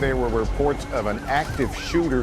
There were reports of an active shooter.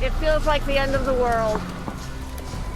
It feels like the end of the world.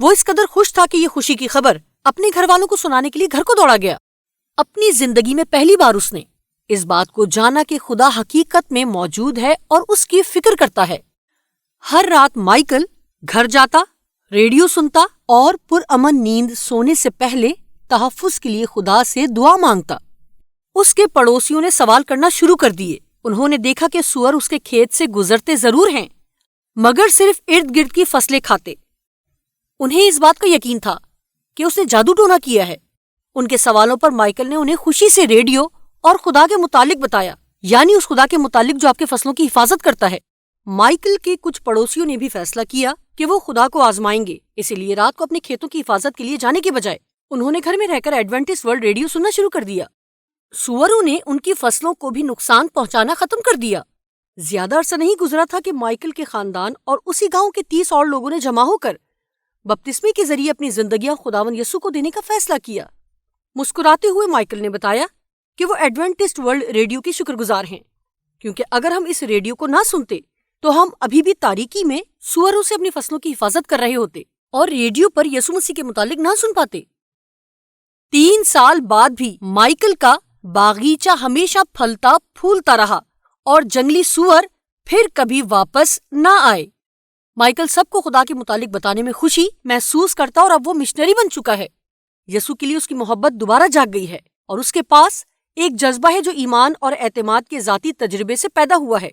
وہ اس قدر خوش تھا کہ یہ خوشی کی خبر اپنے گھر والوں کو سنانے کے لیے گھر کو دوڑا گیا۔ اپنی زندگی میں پہلی بار اس نے اس بات کو جانا کہ خدا حقیقت میں موجود ہے اور اس کی فکر کرتا ہے۔ ہر رات مائیکل گھر جاتا، ریڈیو سنتا اور پرامن نیند سونے سے پہلے تحفظ کے لیے خدا سے دعا مانگتا۔ اس کے پڑوسیوں نے سوال کرنا شروع کر دیے۔ انہوں نے دیکھا کہ سور اس کے کھیت سے گزرتے ضرور ہیں مگر صرف ارد گرد کی فصلیں کھاتے۔ انہیں اس بات کا یقین تھا کہ اس نے جادو ٹونا کیا ہے۔ ان کے سوالوں پر مائیکل نے انہیں خوشی سے ریڈیو اور خدا کے متعلق بتایا، یعنی اس خدا کے متعلق جو آپ کے فصلوں کی حفاظت کرتا ہے۔ مائیکل کے کچھ پڑوسیوں نے بھی فیصلہ کیا کہ وہ خدا کو آزمائیں گے، اسی لیے رات کو اپنے کھیتوں کی حفاظت کے لیے جانے کے بجائے انہوں نے گھر میں رہ کر ایڈوینٹسٹ ورلڈ ریڈیو سننا شروع کر دیا۔ سوروں نے ان کی فصلوں کو بھی نقصان پہنچانا ختم کر دیا۔ زیادہ عرصہ نہیں گزرا تھا کہ مائیکل کے خاندان اور اسی گاؤں کے 30 اور لوگوں نے جمع ہو کر بپتسمے کے ذریعے اپنی زندگیاں خداوند یسوع کو دینے کا فیصلہ کیا۔ مسکراتے ہوئے مائیکل نے بتایا کہ وہ ایڈوینٹسٹ ورلڈ ریڈیو کے شکر گزار ہیں، کیونکہ اگر ہم اس ریڈیو کو نہ سنتے تو ہم ابھی بھی تاریکی میں سوروں سے اپنی فصلوں کی حفاظت کر رہے ہوتے اور ریڈیو پر یسوع مسیح کے متعلق نہ سن پاتے۔ 3 سال بعد بھی مائیکل کا باغیچہ ہمیشہ پھلتا پھولتا رہا اور جنگلی سور پھر کبھی واپس نہ آئے۔ مائیکل سب کو خدا کے متعلق بتانے میں خوشی محسوس کرتا اور اب وہ مشنری بن چکا ہے۔ یسوع کے لیے اس کی محبت دوبارہ جاگ گئی ہے اور اس کے پاس ایک جذبہ ہے جو ایمان اور اعتماد کے ذاتی تجربے سے پیدا ہوا ہے۔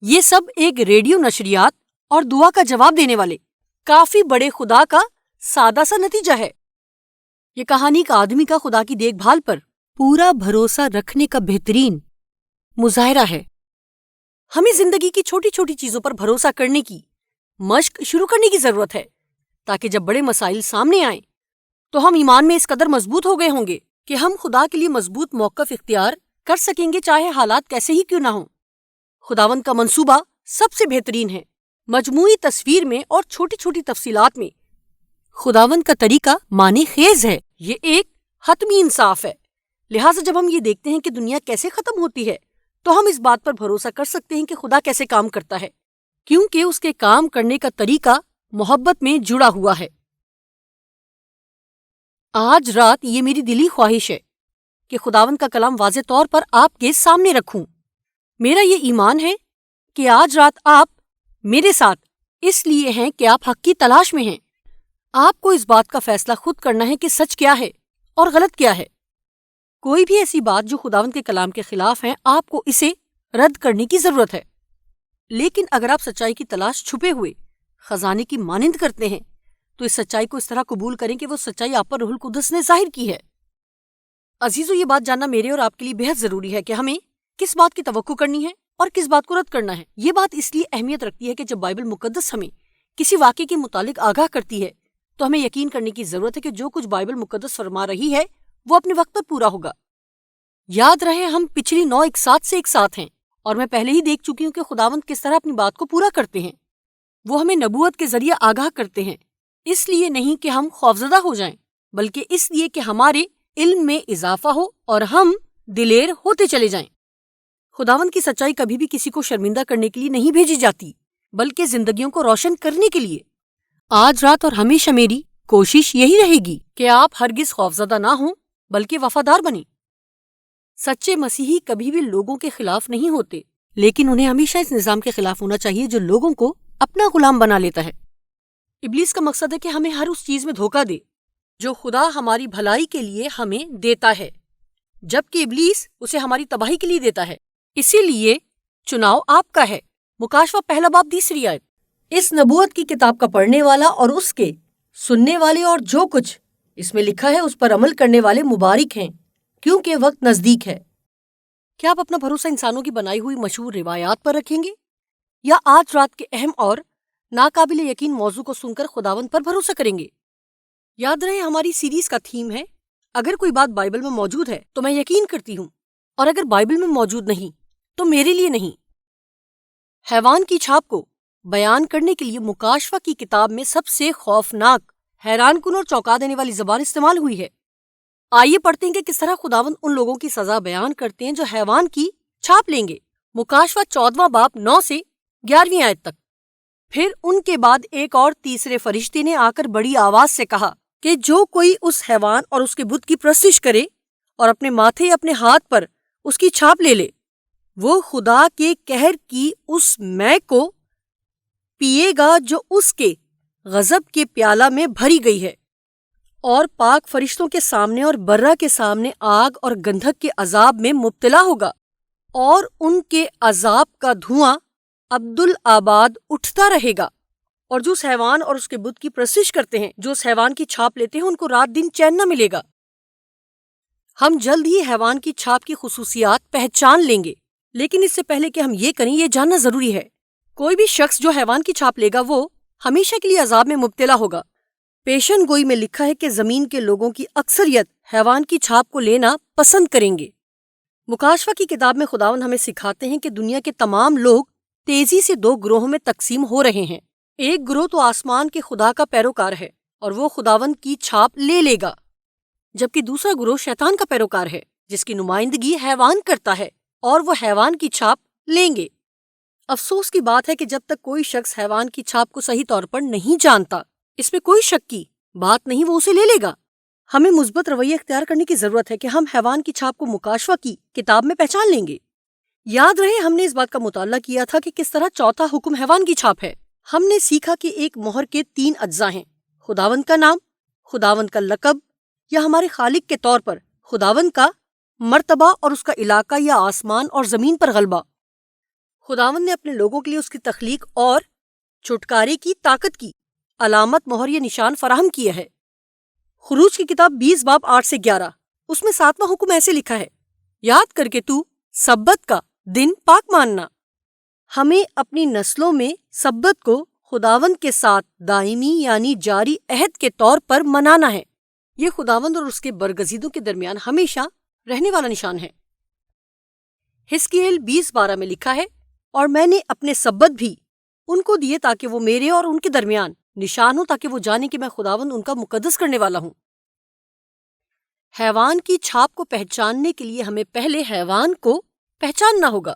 یہ سب ایک ریڈیو نشریات اور دعا کا جواب دینے والے کافی بڑے خدا کا سادہ سا نتیجہ ہے۔ یہ کہانی ایک آدمی کا خدا کی دیکھ بھال پر پورا بھروسہ رکھنے کا بہترین مظاہرہ ہے۔ ہمیں زندگی کی چھوٹی چھوٹی چیزوں پر بھروسہ کرنے کی مشق شروع کرنے کی ضرورت ہے تاکہ جب بڑے مسائل سامنے آئیں تو ہم ایمان میں اس قدر مضبوط ہو گئے ہوں گے کہ ہم خدا کے لیے مضبوط موقف اختیار کر سکیں گے، چاہے حالات کیسے ہی کیوں نہ ہوں۔ خداوند کا منصوبہ سب سے بہترین ہے۔ مجموعی تصویر میں اور چھوٹی چھوٹی تفصیلات میں خداوند کا طریقہ معنی خیز ہے۔ یہ ایک حتمی انصاف ہے، لہٰذا جب ہم یہ دیکھتے ہیں کہ دنیا کیسے ختم ہوتی ہے تو ہم اس بات پر بھروسہ کر سکتے ہیں کہ خدا کیسے کام کرتا ہے، کیونکہ اس کے کام کرنے کا طریقہ محبت میں جڑا ہوا ہے۔ آج رات یہ میری دلی خواہش ہے کہ خداوند کا کلام واضح طور پر آپ کے سامنے رکھوں۔ میرا یہ ایمان ہے کہ آج رات آپ میرے ساتھ اس لیے ہیں کہ آپ حق کی تلاش میں ہیں۔ آپ کو اس بات کا فیصلہ خود کرنا ہے کہ سچ کیا ہے اور غلط کیا ہے۔ کوئی بھی ایسی بات جو خداوند کے کلام کے خلاف ہے، آپ کو اسے رد کرنے کی ضرورت ہے۔ لیکن اگر آپ سچائی کی تلاش چھپے ہوئے خزانے کی مانند کرتے ہیں تو اس سچائی کو اس طرح قبول کریں کہ وہ سچائی آپ پر روح القدس نے ظاہر کی ہے۔ عزیزو، یہ بات جاننا میرے اور آپ کے لیے بہت ضروری ہے کہ ہمیں کس بات کی توقع کرنی ہے اور کس بات کو رد کرنا ہے۔ یہ بات اس لیے اہمیت رکھتی ہے کہ جب بائبل مقدس ہمیں کسی واقعے کے متعلق آگاہ کرتی ہے تو ہمیں یقین کرنے کی ضرورت ہے کہ جو کچھ بائبل مقدس فرما رہی ہے وہ اپنے وقت پر پورا ہوگا۔ یاد رہے ہم پچھلی 9 ایک ساتھ ہیں اور میں پہلے ہی دیکھ چکی ہوں کہ خداوند کس طرح اپنی بات کو پورا کرتے ہیں۔ وہ ہمیں نبوت کے ذریعے آگاہ کرتے ہیں، اس لیے نہیں کہ ہم خوفزدہ ہو جائیں بلکہ اس لیے کہ ہمارے علم میں اضافہ ہو اور ہم دلیر ہوتے چلے جائیں۔ خداوند کی سچائی کبھی بھی کسی کو شرمندہ کرنے کے لیے نہیں بھیجی جاتی بلکہ زندگیوں کو روشن کرنے کے لیے۔ آج رات اور ہمیشہ میری کوشش یہی رہے گی کہ آپ ہرگز خوفزدہ نہ ہوں بلکہ وفادار بنیں۔ سچے مسیحی کبھی بھی لوگوں کے خلاف نہیں ہوتے، لیکن انہیں ہمیشہ اس نظام کے خلاف ہونا چاہیے جو لوگوں کو اپنا غلام بنا لیتا ہے۔ ابلیس کا مقصد ہے کہ ہمیں ہر اس چیز میں دھوکہ دے جو خدا ہماری بھلائی کے لیے ہمیں دیتا ہے، جبکہ ابلیس اسے ہماری تباہی کے لیے دیتا ہے۔ اسی لیے چناؤ آپ کا ہے۔ مکاشفہ 1 آیت۔ اس نبوت کی کتاب کا پڑھنے والا اور اس کے سننے والے اور جو کچھ اس میں لکھا ہے اس پر عمل کرنے والے مبارک ہیں، کیونکہ وقت نزدیک ہے۔ کیا آپ اپنا بھروسہ انسانوں کی بنائی ہوئی مشہور روایات پر رکھیں گے یا آج رات کے اہم اور ناقابل یقین موضوع کو سن کر خداوند پر بھروسہ کریں گے؟ یاد رہے ہماری سیریز کا تھیم ہے اگر کوئی بات بائبل میں موجود ہے تو میں یقین کرتی ہوں، اور اگر بائبل میں موجود نہیں تو میرے لیے نہیں۔ حیوان کی چھاپ کو بیان کرنے کے لیے مکاشفہ کی کتاب میں سب سے خوفناک، حیران کن اور چونکا دینے والی زبان استعمال ہوئی ہے۔ آئیے پڑھتے ہیں کہ کس طرح خداوند ان لوگوں کی سزا بیان کرتے ہیں جو حیوان کی چھاپ لیں گے۔ مکاشفہ 14 باب 9 سے 11 آیت تک۔ پھر ان کے بعد ایک اور تیسرے فرشتے نے آ کر بڑی آواز سے کہا کہ جو کوئی اس حیوان اور اس کے بت کی پرستش کرے اور اپنے ماتھے یا اپنے ہاتھ پر اس کی چھاپ لے لے، وہ خدا کے قہر کی اس مے کو پیے گا جو اس کے غضب کے پیالہ میں بھری گئی ہے، اور پاک فرشتوں کے سامنے اور برہ کے سامنے آگ اور گندھک کے عذاب میں مبتلا ہوگا، اور ان کے عذاب کا دھواں عبدالآباد اٹھتا رہے گا۔ اور جو اس حیوان اور اس کے بت کی پرستش کرتے ہیں، جو اس حیوان کی چھاپ لیتے ہیں، ان کو رات دن چین نہ ملے گا۔ ہم جلد ہی حیوان کی چھاپ کی خصوصیات پہچان لیں گے، لیکن اس سے پہلے کہ ہم یہ کریں، یہ جاننا ضروری ہے کوئی بھی شخص جو حیوان کی چھاپ لے گا وہ ہمیشہ کے لیے عذاب میں مبتلا ہوگا۔ پیشن گوئی میں لکھا ہے کہ زمین کے لوگوں کی اکثریت حیوان کی چھاپ کو لینا پسند کریں گے۔ مکاشفہ کی کتاب میں خداوند ہمیں سکھاتے ہیں کہ دنیا کے تمام لوگ تیزی سے دو گروہوں میں تقسیم ہو رہے ہیں۔ ایک گروہ تو آسمان کے خدا کا پیروکار ہے اور وہ خداوند کی چھاپ لے لے گا، جبکہ دوسرا گروہ شیطان کا پیروکار ہے جس کی نمائندگی حیوان کرتا ہے، اور وہ حیوان کی چھاپ لیں گے۔ افسوس کی بات ہے کہ جب تک کوئی شخص حیوان کی چھاپ کو صحیح طور پر نہیں جانتا، اس میں کوئی شک کی بات نہیں، وہ اسے لے لے گا۔ ہمیں مثبت رویہ اختیار کرنے کی ضرورت ہے کہ ہم حیوان کی چھاپ کو مکاشفہ کی کتاب میں پہچان لیں گے۔ یاد رہے ہم نے اس بات کا مطالعہ کیا تھا کہ کس طرح چوتھا حکم حیوان کی چھاپ ہے۔ ہم نے سیکھا کہ ایک مہر کے 3 اجزاء ہیں: خداوند کا نام، خداوند کا لقب یا ہمارے خالق کے طور پر خداوند کا مرتبہ، اور اس کا علاقہ یا آسمان اور زمین پر غلبہ۔ خداوند نے اپنے لوگوں کے لیے اس کی تخلیق اور چھٹکارے کی طاقت کی علامت، مہر یا نشان فراہم کیا ہے۔ خروج کی کتاب 20 باب 8 سے 11، اس میں 7واں حکم ایسے لکھا ہے: یاد کر کے تو سبت کا دن پاک ماننا۔ ہمیں اپنی نسلوں میں سبت کو خداوند کے ساتھ دائمی یعنی جاری عہد کے طور پر منانا ہے۔ یہ خداوند اور اس کے برگزیدوں کے درمیان ہمیشہ رہنے والا نشان ہے۔ حزقیل 20:12 میں لکھا ہے: اور میں نے اپنے سبت بھی ان کو دیے تاکہ وہ میرے اور ان کے درمیان نشان ہو، تاکہ وہ جانے کہ میں خداوند ان کا مقدس کرنے والا ہوں۔ حیوان کی چھاپ کو پہچاننے کے لیے ہمیں پہلے حیوان کو پہچاننا ہوگا۔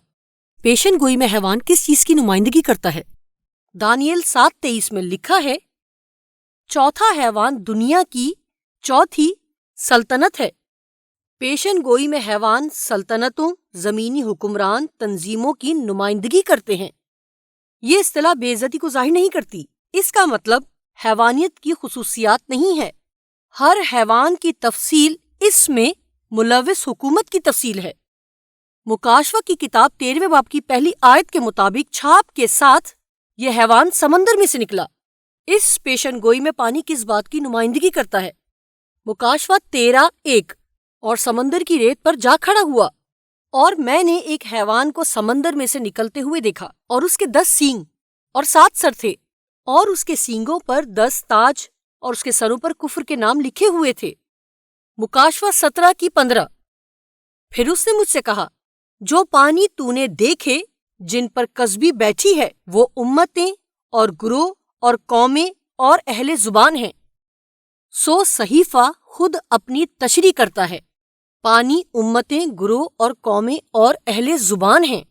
پیشن گوئی میں حیوان کس چیز کی نمائندگی کرتا ہے؟ دانیل 7:23 میں لکھا ہے: چوتھا حیوان دنیا کی چوتھی سلطنت ہے۔ پیشن گوئی میں حیوان سلطنتوں، زمینی حکمران تنظیموں کی نمائندگی کرتے ہیں۔ یہ اصطلاح بے عزتی کو ظاہر نہیں کرتی، اس کا مطلب حیوانیت کی خصوصیات نہیں ہے۔ ہر حیوان کی تفصیل اس میں ملوث حکومت کی تفصیل ہے۔ مکاشفہ کی کتاب 13ویں باب کی پہلی آیت کے مطابق چھاپ کے ساتھ یہ حیوان سمندر میں سے نکلا۔ اس پیشن گوئی میں پانی کس بات کی نمائندگی کرتا ہے؟ مکاشفہ 13:1 اور سمندر کی ریت پر جا کھڑا ہوا، اور میں نے ایک حیوان کو سمندر میں سے نکلتے ہوئے دیکھا، اور اس کے 10 سینگ اور 7 سر تھے، اور اس کے سینگوں پر 10 تاج اور اس کے سروں پر کفر کے نام لکھے ہوئے تھے۔ مکاشفہ 17:15۔ پھر اس نے مجھ سے کہا: جو پانی تو نے دیکھے جن پر کسبی بیٹھی ہے وہ امتیں اور گروہ اور قومیں اور اہل زبان ہیں، سو صحیفہ خود اپنی تشریح کرتا ہے۔ پانی امتیں، گروہ اور قومیں اور اہل زبان ہیں۔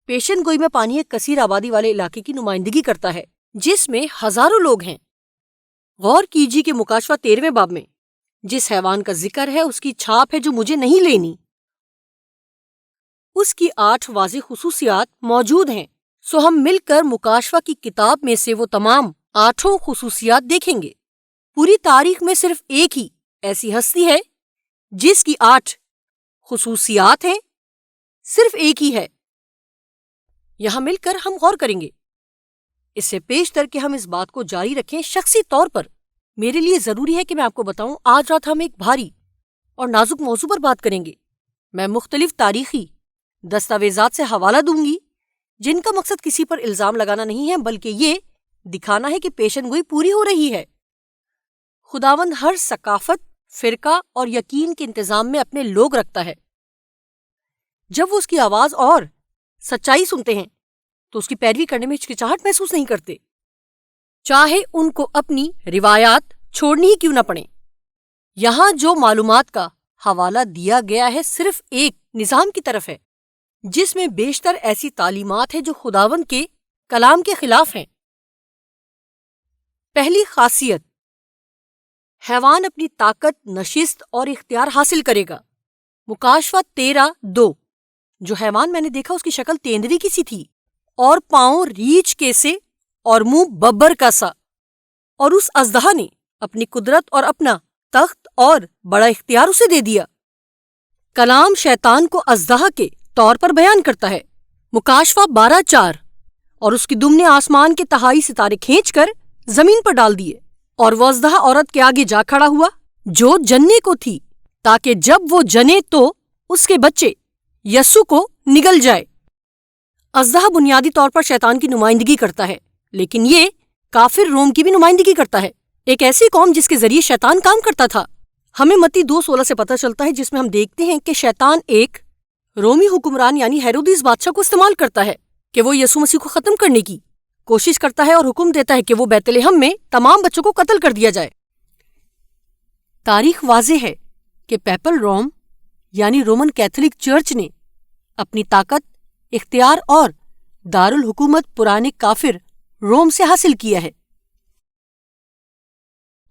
پیشن گوئی میں پانی ایک کثیر آبادی والے علاقے کی نمائندگی کرتا ہے جس میں ہزاروں لوگ ہیں۔ غور کیجیے کہ مکاشفہ 13ویں باب میں جس حیوان کا ذکر ہے اس کی چھاپ ہے جو مجھے نہیں لینی۔ اس کی 8 واضح خصوصیات موجود ہیں، سو ہم مل کر مکاشفہ کی کتاب میں سے وہ تمام 8 خصوصیات دیکھیں گے۔ پوری تاریخ میں صرف ایک ہی ایسی ہستی ہے جس کی 8 خصوصیات ہیں، صرف ایک ہی ہے۔ یہاں مل کر ہم غور کریں گے۔ اس سے پیشتر کہ ہم اس بات کو جاری رکھیں، شخصی طور پر میرے لیے ضروری ہے کہ میں آپ کو بتاؤں، آج رات ہم ایک بھاری اور نازک موضوع پر بات کریں گے۔ میں مختلف تاریخی دستاویزات سے حوالہ دوں گی جن کا مقصد کسی پر الزام لگانا نہیں ہے، بلکہ یہ دکھانا ہے کہ پیشن گوئی پوری ہو رہی ہے۔ خداوند ہر ثقافت، فرقہ اور یقین کے انتظام میں اپنے لوگ رکھتا ہے۔ جب وہ اس کی آواز اور سچائی سنتے ہیں تو اس کی پیروی کرنے میں ہچکچاہٹ محسوس نہیں کرتے، چاہے ان کو اپنی روایات چھوڑنی ہی کیوں نہ پڑے۔ یہاں جو معلومات کا حوالہ دیا گیا ہے صرف ایک نظام کی طرف ہے جس میں بیشتر ایسی تعلیمات ہیں جو خداوند کے کلام کے خلاف ہیں۔ پہلی خاصیت، حیوان اپنی طاقت، نشست اور اختیار حاصل کرے گا۔ مکاشفہ 13:2۔ جو حیوان میں نے دیکھا اس کی شکل تیندوی کی سی تھی، اور پاؤں ریچھ کے سے اور منہ ببر کا سا، اور اس اژدہا نے اپنی قدرت اور اپنا تخت اور بڑا اختیار اسے دے دیا۔ کلام شیطان کو اژدہا کے طور پر بیان کرتا ہے۔ مکاشفہ 12:4۔ اور اس کی دم نے آسمان کے تہائی ستارے کھینچ کر زمین پر ڈال دیے، اور وہ اژدہا عورت کے آگے جا کھڑا ہوا جو جننے کو تھی، تاکہ جب وہ جنے تو اس کے بچے یسوع کو نگل جائے۔ اژدہا بنیادی طور پر شیطان کی نمائندگی کرتا ہے، لیکن یہ کافر روم کی بھی نمائندگی کرتا ہے، ایک ایسی قوم جس کے ذریعے شیطان کام کرتا تھا۔ ہمیں متی 2:16 سے پتہ چلتا ہے، جس میں ہم دیکھتے ہیں کہ شیطان ایک رومی حکمران یعنی ہیرودیس بادشاہ کو استعمال کرتا ہے کہ وہ یسوع مسیح کو ختم کرنے کی کوشش کرتا ہے اور حکم دیتا ہے کہ وہ بیت لحم میں تمام بچوں کو قتل کر دیا جائے۔ تاریخ واضح ہے کہ پیپل روم یعنی رومن کیتھولک چرچ نے اپنی طاقت، اختیار اور دارالحکومت پرانے کافر روم سے حاصل کیا ہے،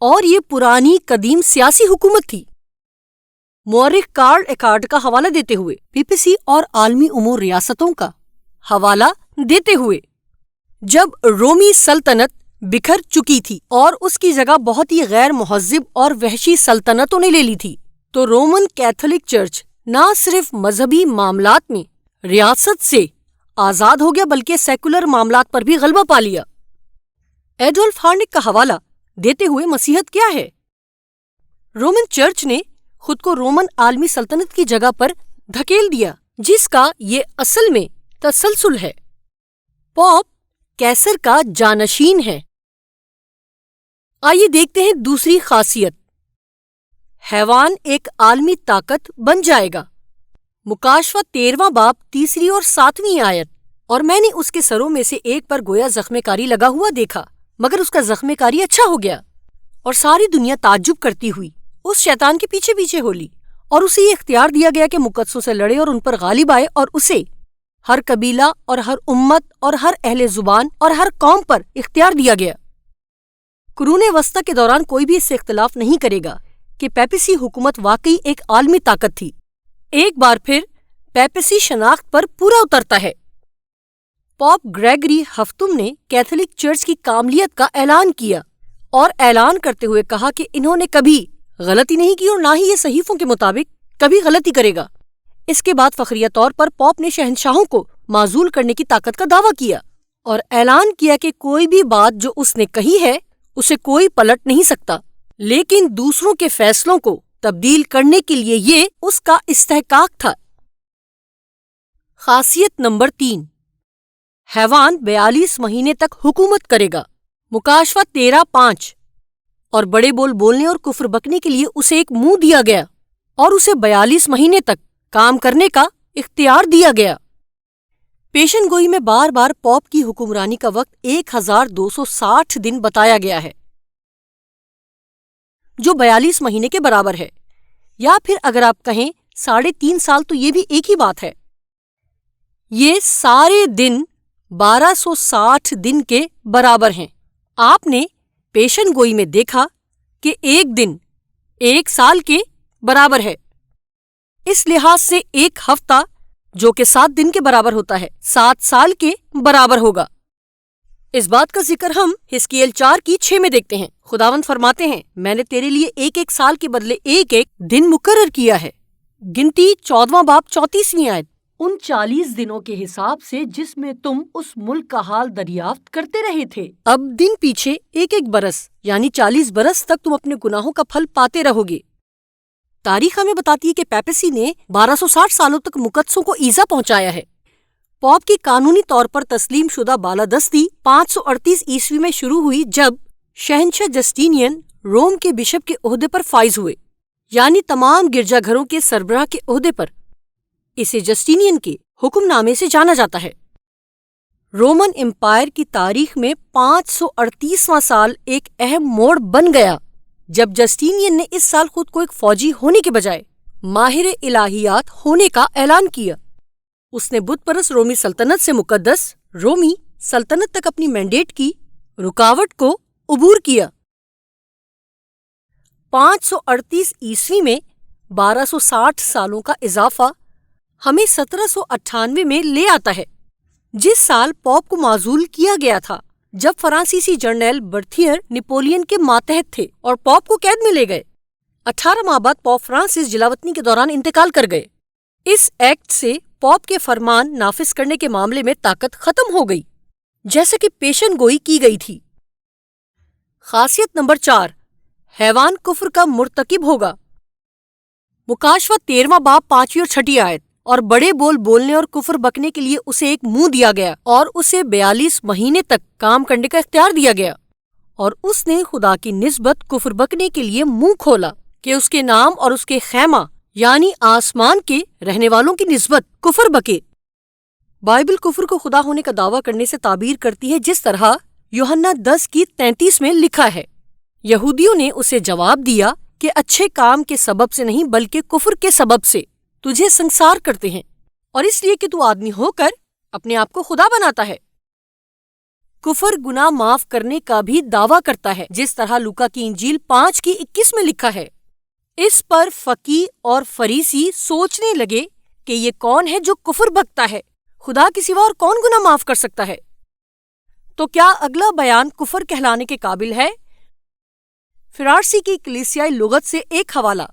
اور یہ پرانی قدیم سیاسی حکومت تھی۔ مورخ کارل ایکارٹ کا حوالہ دیتے ہوئے، PPC اور عالمی امور ریاستوں کا حوالہ دیتے ہوئے، جب رومی سلطنت بکھر چکی تھی اور اس کی جگہ بہت ہی غیر مہذب اور وحشی سلطنتوں نے لے لی تھی، تو رومن کیتھولک چرچ نہ صرف مذہبی معاملات میں ریاست سے آزاد ہو گیا بلکہ سیکولر معاملات پر بھی غلبہ پا لیا۔ ایڈولف ہارنک کا حوالہ دیتے ہوئے مسیحت کیا ہے؟ رومن چرچ نے خود کو رومن عالمی سلطنت کی جگہ پر دھکیل دیا، جس کا یہ اصل میں تسلسل ہے۔ پوپ کیسر کا جانشین ہے۔ آئیے دیکھتے ہیں دوسری خاصیت، حیوان ایک عالمی طاقت بن جائے گا۔ مکاشفہ 13واں باب 3 اور 7 آیت۔ اور میں نے اس کے سروں میں سے ایک پر گویا زخم کاری لگا ہوا دیکھا، مگر اس کا زخم کاری اچھا ہو گیا، اور ساری دنیا تعجب کرتی ہوئی اس شیطان کے پیچھے پیچھے ہو لی، اور اسے یہ اختیار دیا گیا کہ مقدسوں سے لڑے اور ان پر غالب آئے، اور اسے ہر قبیلہ اور ہر امت اور ہر اہل زبان اور ہر قوم پر اختیار دیا گیا۔ قرون وسطی کے دوران کوئی بھی اس سے اختلاف نہیں کرے گا کہ پیپسی حکومت واقعی ایک عالمی طاقت تھی۔ ایک بار پھر پیپسی شناخت پر پورا اترتا ہے۔ پوپ گریگری ہفتم نے کیتھولک چرچ کی کاملیت کا اعلان کیا، اور اعلان کرتے ہوئے کہا کہ انہوں نے کبھی غلطی نہیں کی اور نہ ہی یہ صحیفوں کے مطابق کبھی غلطی کرے گا۔ اس کے بعد فخریہ طور پر پوپ نے شہنشاہوں کو معزول کرنے کی طاقت کا دعویٰ کیا، اور اعلان کیا کہ کوئی بھی بات جو اس نے کہی ہے اسے کوئی پلٹ نہیں سکتا، لیکن دوسروں کے فیصلوں کو تبدیل کرنے کے لیے یہ اس کا استحقاق تھا۔ خاصیت نمبر 3، حیوان 42 مہینے تک حکومت کرے گا۔ مکاشفہ 13:5۔ اور بڑے بول بولنے اور کفر بکنے کے لیے اسے ایک منہ دیا گیا، اور اسے 42 مہینے تک کام کرنے کا اختیار دیا گیا۔ پیشن گوئی میں بار بار پوپ کی حکمرانی کا وقت 1260 دن بتایا گیا ہے، جو 42 مہینے کے برابر ہے، یا پھر اگر آپ کہیں 3.5 سال تو یہ بھی ایک ہی بات ہے۔ یہ سارے دن 1260 دن کے برابر ہیں۔ آپ نے پیشن گوئی میں دیکھا کہ ایک دن 1 سال کے برابر ہے، اس لحاظ سے ایک ہفتہ جو کہ 7 دن کے برابر ہوتا ہے 7 سال کے برابر ہوگا۔ اس بات کا ذکر ہم حزقیل 4:6 میں دیکھتے ہیں۔ خداوند فرماتے ہیں، میں نے تیرے لیے ایک سال کے بدلے ایک دن مقرر کیا ہے۔ گنتی 14واں باب 34 آیت۔ ان 40 دنوں کے حساب سے جس میں تم اس ملک کا حال دریافت کرتے رہے تھے، اب دن پیچھے ایک برس یعنی 40 برس تک تم اپنے گناہوں کا پھل پاتے رہو گے۔ تاریخ ہمیں بتاتی ہے کہ پیپسی نے 1260 سالوں تک مقدسوں کو ایذا پہنچایا ہے۔ پوپ کی قانونی طور پر تسلیم شدہ بالادستی 538 میں شروع ہوئی، جب شہنشاہ جسٹینین روم کے بشپ کے عہدے پر فائز ہوئے، یعنی تمام گرجا گھروں کے سربراہ کے عہدے پر۔ اسے جسٹینین کے حکم نامے سے جانا جاتا ہے۔ رومن امپائر کی تاریخ میں 538واں سال ایک اہم موڑ بن گیا، جب جسٹینین نے اس سال خود کو ایک فوجی ہونے کے بجائے ماہر الہیات ہونے کا اعلان کیا۔ اس نے بت پرست رومی سلطنت سے مقدس رومی سلطنت تک اپنی مینڈیٹ کی رکاوٹ کو عبور کیا۔ 538 عیسوی میں 1260 سالوں کا اضافہ ہمیں 1798 میں لے آتا ہے، جس سال پوپ کو معزول کیا گیا تھا، جب فرانسیسی جرنیل برتھیئر نپولین کے ماتحت تھے اور پوپ کو قید میں لے گئے۔ 18 ماہ بعد پوپ فرانسس جلاوطنی کے دوران انتقال کر گئے۔ اس ایکٹ سے پوپ کے فرمان نافذ کرنے کے معاملے میں طاقت ختم ہو گئی، جیسے کہ پیشن گوئی کی گئی تھی۔ خاصیت نمبر 4، حیوان کفر کا مرتکب ہوگا۔ مکاشفہ 13واں باب 5ویں اور 6ٹھی آیت۔ اور بڑے بول بولنے اور کفر بکنے کے لیے اسے ایک منہ دیا گیا اور اسے 42 مہینے تک کام کرنے کا اختیار دیا گیا، اور اس نے خدا کی نسبت کفر بکنے کے لیے منہ کھولا کہ اس کے نام اور اس کے خیمہ یعنی آسمان کے رہنے والوں کی نسبت کفر بکے۔ بائبل کفر کو خدا ہونے کا دعویٰ کرنے سے تعبیر کرتی ہے، جس طرح یوحنا 10:33 میں لکھا ہے۔ یہودیوں نے اسے جواب دیا کہ اچھے کام کے سبب سے نہیں بلکہ کفر کے سبب سے تجھے سنسار کرتے ہیں، اور اس لیے کہ تو آدمی ہو کر اپنے آپ کو خدا بناتا ہے۔ کفر گناہ معاف کرنے کا بھی دعویٰ کرتا ہے، جس طرح لوکا کی انجیل 5:21 میں لکھا ہے۔ اس پر فقیہ اور فریسی سوچنے لگے کہ یہ کون ہے جو کفر بکتا ہے، خدا کے سوا اور کون گناہ معاف کر سکتا ہے؟ تو کیا اگلا بیان کفر کہلانے کے قابل ہے؟ فرارسی کی کلیسیائی لغت سے ایک حوالہ۔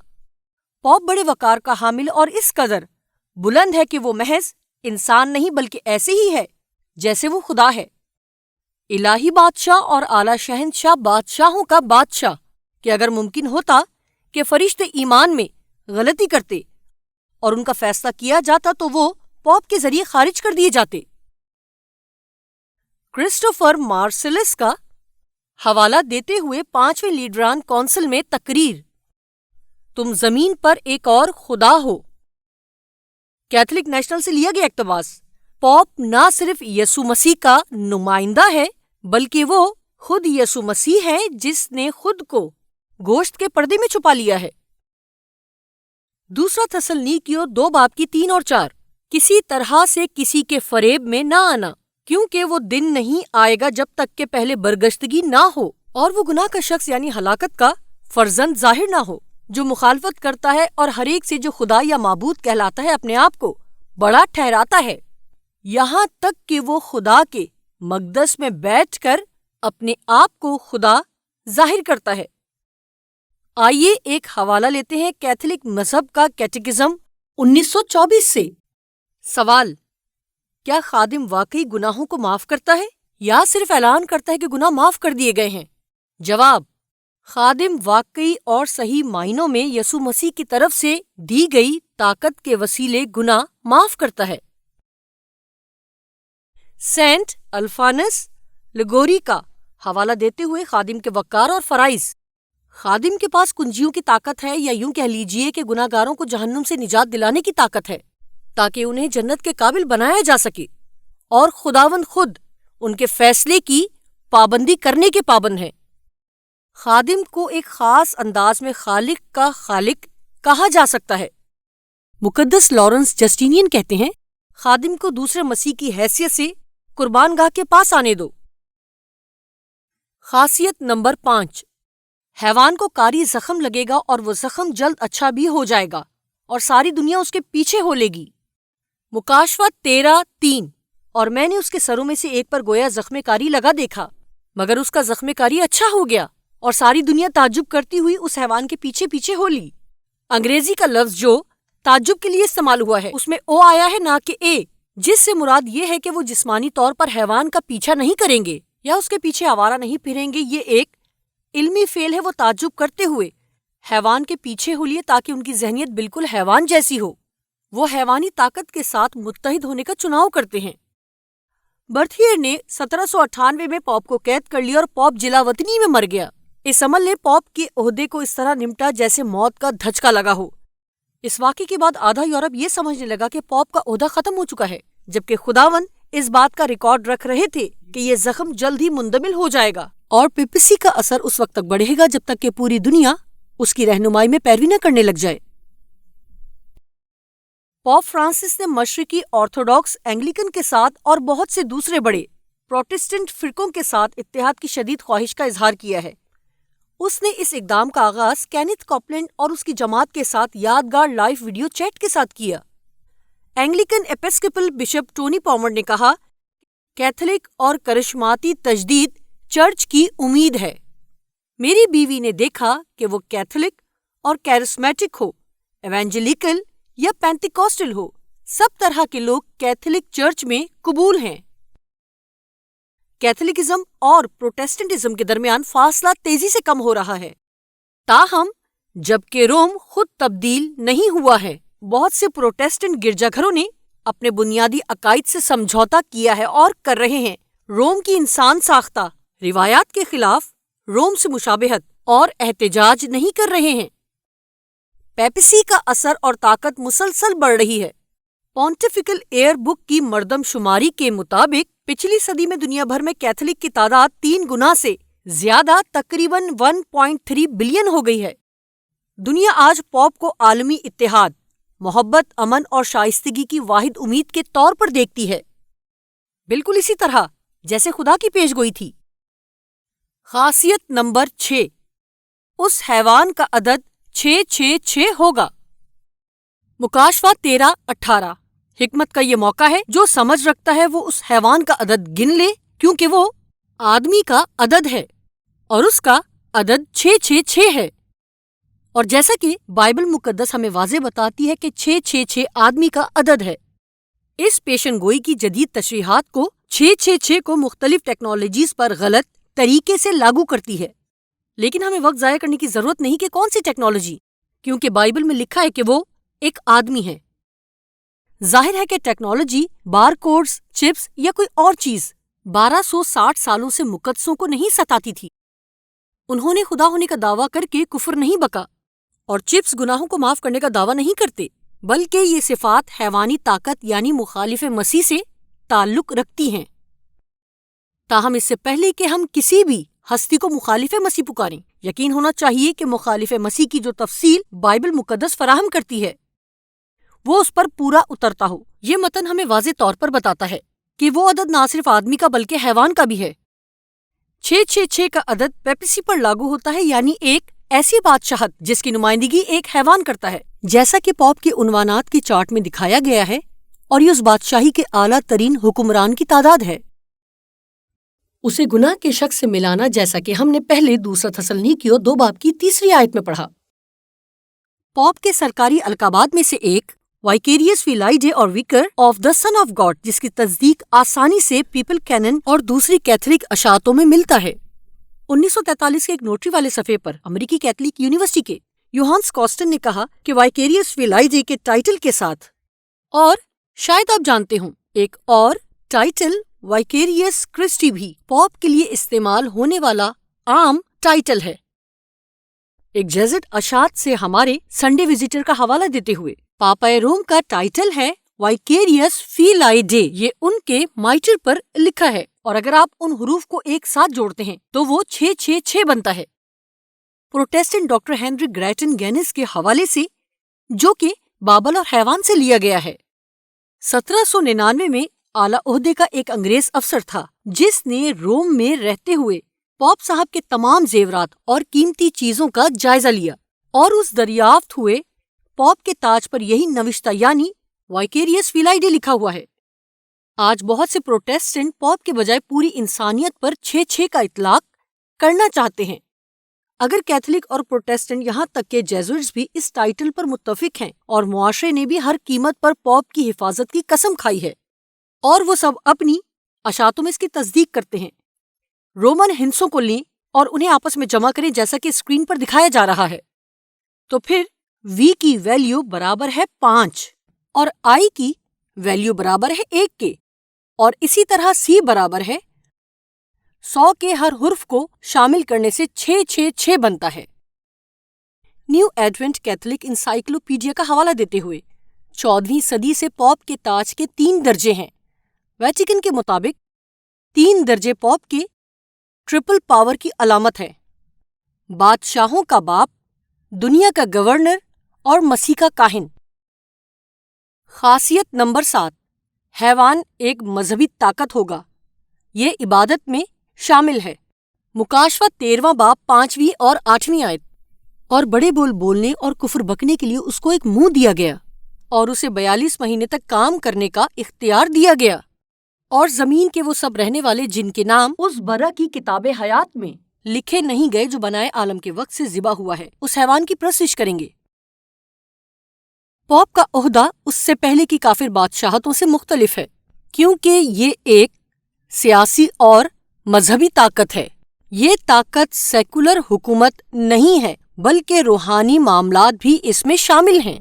پوپ بڑے وقار کا حامل اور اس قدر بلند ہے کہ وہ محض انسان نہیں بلکہ ایسے ہی ہے جیسے وہ خدا ہے، الہی بادشاہ اور اعلیٰ شہنشاہ بادشاہوں کا بادشاہ، کہ اگر ممکن ہوتا کہ فرشتے ایمان میں غلطی کرتے اور ان کا فیصلہ کیا جاتا تو وہ پوپ کے ذریعے خارج کر دیے جاتے۔ کرسٹوفر مارسلس کا حوالہ دیتے ہوئے 5ویں لیڈران کونسل میں تقریر، تم زمین پر ایک اور خدا ہو، کیتھولک نیشنل سے لیا گیا اقتباس۔ پوپ نہ صرف یسوع مسیح کا نمائندہ ہے بلکہ وہ خود یسوع مسیح ہے جس نے خود کو گوشت کے پردے میں چھپا لیا ہے۔ دوسرا تسلنیکیوں 2:3 اور 4، کسی طرح سے کسی کے فریب میں نہ آنا، کیونکہ وہ دن نہیں آئے گا جب تک کہ پہلے برگشتگی نہ ہو اور وہ گناہ کا شخص یعنی ہلاکت کا فرزند ظاہر نہ ہو، جو مخالفت کرتا ہے اور ہر ایک سے جو خدا یا معبود کہلاتا ہے اپنے آپ کو بڑا ٹھہراتا ہے، یہاں تک کہ وہ خدا کے مقدس میں بیٹھ کر اپنے آپ کو خدا ظاہر کرتا ہے۔ آئیے ایک حوالہ لیتے ہیں کیتھولک مذہب کا کیٹیکزم 1924 سے۔ سوال: کیا خادم واقعی گناہوں کو معاف کرتا ہے یا صرف اعلان کرتا ہے کہ گناہ معاف کر دیے گئے ہیں؟ جواب: خادم واقعی اور صحیح معنوں میں یسوع مسیح کی طرف سے دی گئی طاقت کے وسیلے گناہ معاف کرتا ہے۔ سینٹ الفانس لگوری کا حوالہ دیتے ہوئے خادم کے وقار اور فرائض۔ خادم کے پاس کنجیوں کی طاقت ہے، یا یوں کہہ لیجئے کہ گناہ گاروں کو جہنم سے نجات دلانے کی طاقت ہے تاکہ انہیں جنت کے قابل بنایا جا سکے، اور خداوند خود ان کے فیصلے کی پابندی کرنے کے پابند ہے۔ خادم کو ایک خاص انداز میں خالق کا خالق کہا جا سکتا ہے۔ مقدس لارنس جسٹینین کہتے ہیں، خادم کو دوسرے مسیح کی حیثیت سے قربان گاہ کے پاس آنے دو۔ خاصیت نمبر 5، حیوان کو کاری زخم لگے گا اور وہ زخم جلد اچھا بھی ہو جائے گا اور ساری دنیا اس کے پیچھے ہو لے گی۔ مکاشفہ 13:3، اور میں نے اس کے سروں میں سے ایک پر گویا زخم کاری لگا دیکھا، مگر اس کا زخم کاری اچھا ہو گیا اور ساری دنیا تعجب کرتی ہوئی اس حیوان کے پیچھے پیچھے ہو لی۔ انگریزی کا لفظ جو تعجب کے لیے استعمال ہوا ہے اس میں او آیا ہے نہ کہ اے، جس سے مراد یہ ہے کہ وہ جسمانی طور پر حیوان کا پیچھا نہیں کریں گے یا اس کے پیچھے آوارہ نہیں پھریں گے۔ یہ ایک علمی فعل ہے۔ وہ تعجب کرتے ہوئے حیوان کے پیچھے ہو لیے تاکہ ان کی ذہنیت بالکل حیوان جیسی ہو۔ وہ حیوانی طاقت کے ساتھ متحد ہونے کا چناؤ کرتے ہیں۔ برتھیئر نے 1798 میں پوپ کو قید کر لیا اور پوپ جلاوطنی میں مر گیا۔ اس عمل نے پوپ کے عہدے کو اس طرح نمٹا جیسے موت کا دھچکا لگا ہو۔ اس واقعے کے بعد آدھا یورپ یہ سمجھنے لگا کہ پوپ کا عہدہ ختم ہو چکا ہے، جبکہ خداوند اس بات کا ریکارڈ رکھ رہے تھے کہ یہ زخم جلد ہی مندمل ہو جائے گا اور پیپسی کا اثر اس وقت تک بڑھے گا جب تک کہ پوری دنیا اس کی رہنمائی میں پیروی نہ کرنے لگ جائے۔ پوپ فرانسس نے مشرقی آرتھوڈاکس اینگلیکن کے ساتھ اور بہت سے دوسرے بڑے پروٹسٹنٹ فرقوں کے ساتھ اتحاد کی شدید خواہش کا اظہار کیا ہے۔ اس نے اس اقدام کا آغاز کینتھ کوپلینڈ اور اس کی جماعت کے ساتھ یادگار لائیو ویڈیو چیٹ کے ساتھ کیا۔ اینگلیکن ایپسکپل بشپ ٹونی پالمر نے کہا، کیتھولک اور کرشماتی تجدید چرچ کی امید ہے۔ میری بیوی نے دیکھا کہ وہ کیتھولک اور کیرسمیٹک ہو، ایوانجیلیکل یا پینتیکوسٹل ہو، سب طرح کے لوگ کیتھولک چرچ میں قبول ہیں۔ کیتھولکزم اور پروٹسٹنٹزم کے درمیان فاصلہ تیزی سے کم ہو رہا ہے، تاہم جبکہ روم خود تبدیل نہیں ہوا ہے، بہت سے پروٹسٹنٹ گرجا گھروں نے اپنے بنیادی عقائد سے سمجھوتا کیا ہے اور کر رہے ہیں۔ روم کی انسان ساختہ روایات کے خلاف روم سے مشابہت اور احتجاج نہیں کر رہے ہیں۔ پیپسی کا اثر اور طاقت مسلسل بڑھ رہی ہے۔ پونٹیفیکل ایئر بک کی مردم شماری کے مطابق پچھلی صدی میں دنیا بھر میں کیتھولک کی تعداد 3 گنا سے زیادہ تقریباً 1.3 بلین ہو گئی ہے۔ دنیا آج پوپ کو عالمی اتحاد، محبت، امن اور شائستگی کی واحد امید کے طور پر دیکھتی ہے، بالکل اسی طرح جیسے خدا کی پیش گوئی تھی۔ خاصیت نمبر 6، اس حیوان کا عدد 666 ہوگا۔ مکاشفہ 13:18۔ حکمت کا یہ موقع ہے، جو سمجھ رکھتا ہے وہ اس حیوان کا عدد گن لے، کیونکہ وہ آدمی کا عدد ہے اور اس کا عدد 666 ہے۔ اور جیسا کہ بائبل مقدس ہمیں واضح بتاتی ہے کہ 666 آدمی کا عدد ہے، اس پیشن گوئی کی جدید تشریحات کو 666 کو مختلف ٹیکنالوجیز پر غلط طریقے سے لاگو کرتی ہے۔ لیکن ہمیں وقت ضائع کرنے کی ضرورت نہیں کہ کون سی ٹیکنالوجی، کیونکہ بائبل میں لکھا ہے کہ وہ ایک آدمی ہے۔ ظاہر ہے کہ ٹیکنالوجی، بار کوڈز، چپس یا کوئی اور چیز 1260 سالوں سے مقدسوں کو نہیں ستاتی تھی۔ انہوں نے خدا ہونے کا دعویٰ کر کے کفر نہیں بکا، اور چپس گناہوں کو معاف کرنے کا دعویٰ نہیں کرتے، بلکہ یہ صفات حیوانی طاقت یعنی مخالف مسیح سے تعلق رکھتی ہیں۔ تاہم اس سے پہلے کہ ہم کسی بھی ہستی کو مخالف مسیح پکاریں، یقین ہونا چاہیے کہ مخالف مسیح کی جو تفصیل بائبل مقدس فراہم کرتی ہے وہ اس پر پورا اترتا ہو۔ یہ متن ہمیں واضح طور پر بتاتا ہے کہ وہ عدد نہ صرف آدمی کا بلکہ حیوان کا بھی ہے۔ 666 کا عدد پیپسی پر لاگو ہوتا ہے، یعنی ایک ایسی بادشاہت جس کی نمائندگی ایک حیوان کرتا ہے، جیسا کہ پوپ کے عنوانات کی چارٹ میں دکھایا گیا ہے، اور یہ اس بادشاہی کے اعلیٰ ترین حکمران کی تعداد ہے۔ اسے گناہ کے شک سے ملانا، جیسا کہ ہم نے پہلے دوسرا تسلنیکیوں 2 باب کی 3 آیت میں پڑھا۔ پوپ کے سرکاری القابات میں سے ایک وائکیریس فیلائیڈے اور vicar of the son of God, جس کی تصدیق آسانی سے پیپل کینن اور دوسری کیتھولک اشاعتوں میں ملتا ہے۔ 1943 کے ایک نوٹری والے صفحے پر امریکی کیتھولک یونیورسٹی کے یوہانس کاسٹن نے کہا کہ وائکیریس فیلائیڈے کے ٹائٹل کے ساتھ، اور شاید آپ جانتے ہوں، ایک اور ٹائٹل وائکیریس کرسٹی بھی پوپ کے لیے استعمال ہونے والا عام ٹائٹل ہے۔ ایک جیزٹ اشاعت سے ہمارے سنڈے وزیٹر کا حوالہ دیتے ہوئے، پاپا روم کا ٹائٹل ہے وائکیریس فیلائیڈے، یہ ان کے مائٹر پر لکھا ہے، اور اگر آپ ان حروف کو ایک ساتھ جوڑتے ہیں تو وہ 666 بنتا ہے۔ Protestant doctor Henry Grattan Guinness کے حوالے سے، جو کہ بابل اور حیوان سے لیا گیا ہے، 1799 میں اعلیٰ عہدے کا ایک انگریز افسر تھا جس نے روم میں رہتے ہوئے پوپ صاحب کے تمام زیورات اور قیمتی چیزوں کا جائزہ لیا، اور اس دریافت ہوئے پوپ کے تاج پر یہی نوشتہ یعنی وائکیریس فیلائیڈے لکھا ہوا ہے۔ آج بہت سے پروٹیسٹنٹ پوپ کے بجائے پوری انسانیت پر 666 کا اطلاق کرنا چاہتے ہیں۔ اگر کیتھولک اور پروٹیسٹنٹ، یہاں تک کہ جیزوئٹس بھی اس ٹائٹل پر متفق ہیں، اور معاشرے نے بھی ہر قیمت پر پوپ کی حفاظت کی قسم کھائی ہے، اور وہ سب اپنی اشاعتوں میں اس کی تصدیق کرتے ہیں، رومن ہندسوں کو لیں اور انہیں آپس میں جمع کریں جیسا کہ اسکرین پر دکھایا جا رہا ہے، تو پھر وی کی ویلیو برابر ہے 5 اور آئی کی ویلیو برابر ہے 1 کے، اور اسی طرح سی برابر ہے 100 کے ہر حرف کو شامل کرنے سے 666 بنتا ہے۔ نیو ایڈوینٹ کیتھولک انسائکلوپیڈیا کا حوالہ دیتے ہوئے، 14ویں صدی سے پوپ کے تاج کے 3 درجے ہیں۔ ویٹیکن کے مطابق 3 درجے پوپ کے ٹرپل پاور کی علامت ہے: بادشاہوں کا باپ، دنیا کا گورنر اور مسیح کا کاہن۔ خاصیت نمبر 7، حیوان ایک مذہبی طاقت ہوگا۔ یہ عبادت میں شامل ہے۔ مکاشفہ 13واں باب 5ویں اور 8ویں آیت۔ اور بڑے بول بولنے اور کفر بکنے کے لیے اس کو ایک منہ دیا گیا، اور اسے 42 مہینے تک کام کرنے کا اختیار دیا گیا، اور زمین کے وہ سب رہنے والے جن کے نام اس برہ کی کتاب حیات میں لکھے نہیں گئے جو بنائے عالم کے وقت سے ذبح ہوا ہے، اس حیوان کی پرستش کریں گے۔ پوپ کا عہدہ اس سے پہلے کی کافر بادشاہتوں سے مختلف ہے، کیونکہ یہ ایک سیاسی اور مذہبی طاقت ہے۔ یہ طاقت سیکولر حکومت نہیں ہے، بلکہ روحانی معاملات بھی اس میں شامل ہیں۔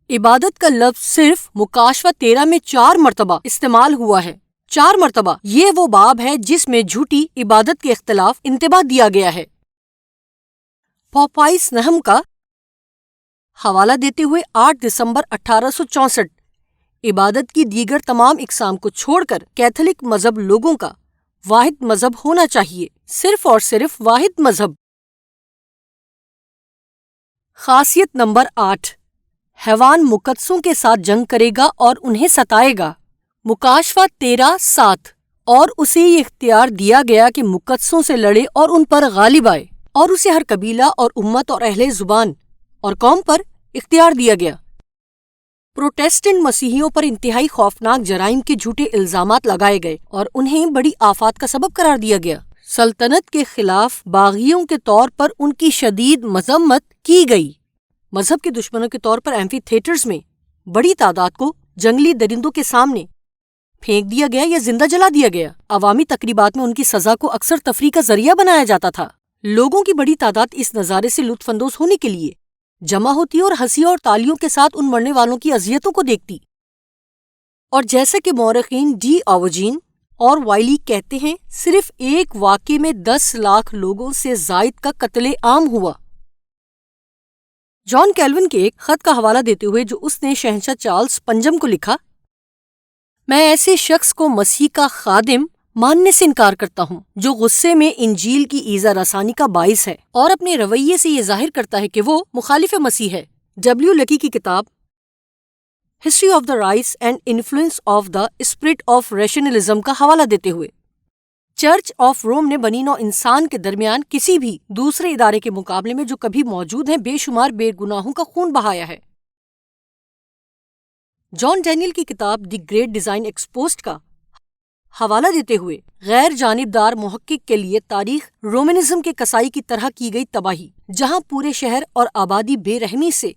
عبادت کا لفظ صرف مکاشفہ 13 میں 4 مرتبہ استعمال ہوا ہے، 4 مرتبہ۔ یہ وہ باب ہے جس میں جھوٹی عبادت کے اختلاف انتباہ دیا گیا ہے۔ پوپائس نہم کا حوالہ دیتے ہوئے 8 دسمبر 1864 عبادت کی دیگر تمام اقسام کو چھوڑ کر کیتھولک مذہب لوگوں کا واحد مذہب ہونا چاہیے، صرف اور صرف واحد مذہب۔ خاصیت نمبر 8، حیوان مقدسوں کے ساتھ جنگ کرے گا اور انہیں ستائے گا۔ مکاشفہ 13:7۔ اور اسے یہ اختیار دیا گیا کہ مقدسوں سے لڑے اور ان پر غالب آئے، اور اسے ہر قبیلہ اور امت اور اہل زبان اور قوم پر اختیار دیا گیا۔ پروٹیسٹنٹ مسیحیوں پر انتہائی خوفناک جرائم کے جھوٹے الزامات لگائے گئے اور انہیں بڑی آفات کا سبب قرار دیا گیا۔ سلطنت کے خلاف باغیوں کے طور پر ان کی شدید مذمت کی گئی۔ مذہب کے دشمنوں کے طور پر ایمفی تھیٹرز میں بڑی تعداد کو جنگلی درندوں کے سامنے پھینک دیا گیا یا زندہ جلا دیا گیا۔ عوامی تقریبات میں ان کی سزا کو اکثر تفریح کا ذریعہ بنایا جاتا تھا۔ لوگوں کی بڑی تعداد اس نظارے سے لطف اندوز ہونے کے لیے جمع ہوتی اور ہنسی اور تالیوں کے ساتھ ان مرنے والوں کی اذیتوں کو دیکھتی۔ اور جیسا کہ مورخین ڈی آوجین اور وائلی کہتے ہیں، صرف ایک واقعے میں 10 لاکھ لوگوں سے زائد کا قتل عام ہوا۔ جان کیلون کے ایک خط کا حوالہ دیتے ہوئے جو اس نے شہنشاہ چارلز پنجم کو لکھا، میں ایسے شخص کو مسیح کا خادم ماننے سے انکار کرتا ہوں جو غصے میں انجیل کی ایذا رسانی کا باعث ہے اور اپنے رویے سے یہ ظاہر کرتا ہے کہ وہ مخالف مسیح ہے۔ ڈبلیو لکی کی کتاب history of the rise and influence of the spirit of rationalism کا حوالہ دیتے ہوئے، چرچ آف روم نے بنی نوع انسان کے درمیان کسی بھی دوسرے ادارے کے مقابلے میں جو کبھی موجود ہیں بے شمار بے گناہوں کا خون بہایا ہے۔ جان ڈینیل کی کتاب دی گریٹ ڈیزائن ایکسپوزڈ کا حوالہ دیتے ہوئے، غیر جانبدار محقق کے لیے تاریخ رومنزم کے کسائی کی طرح کی گئی تباہی، جہاں پورے شہر اور آبادی بے رحمی سے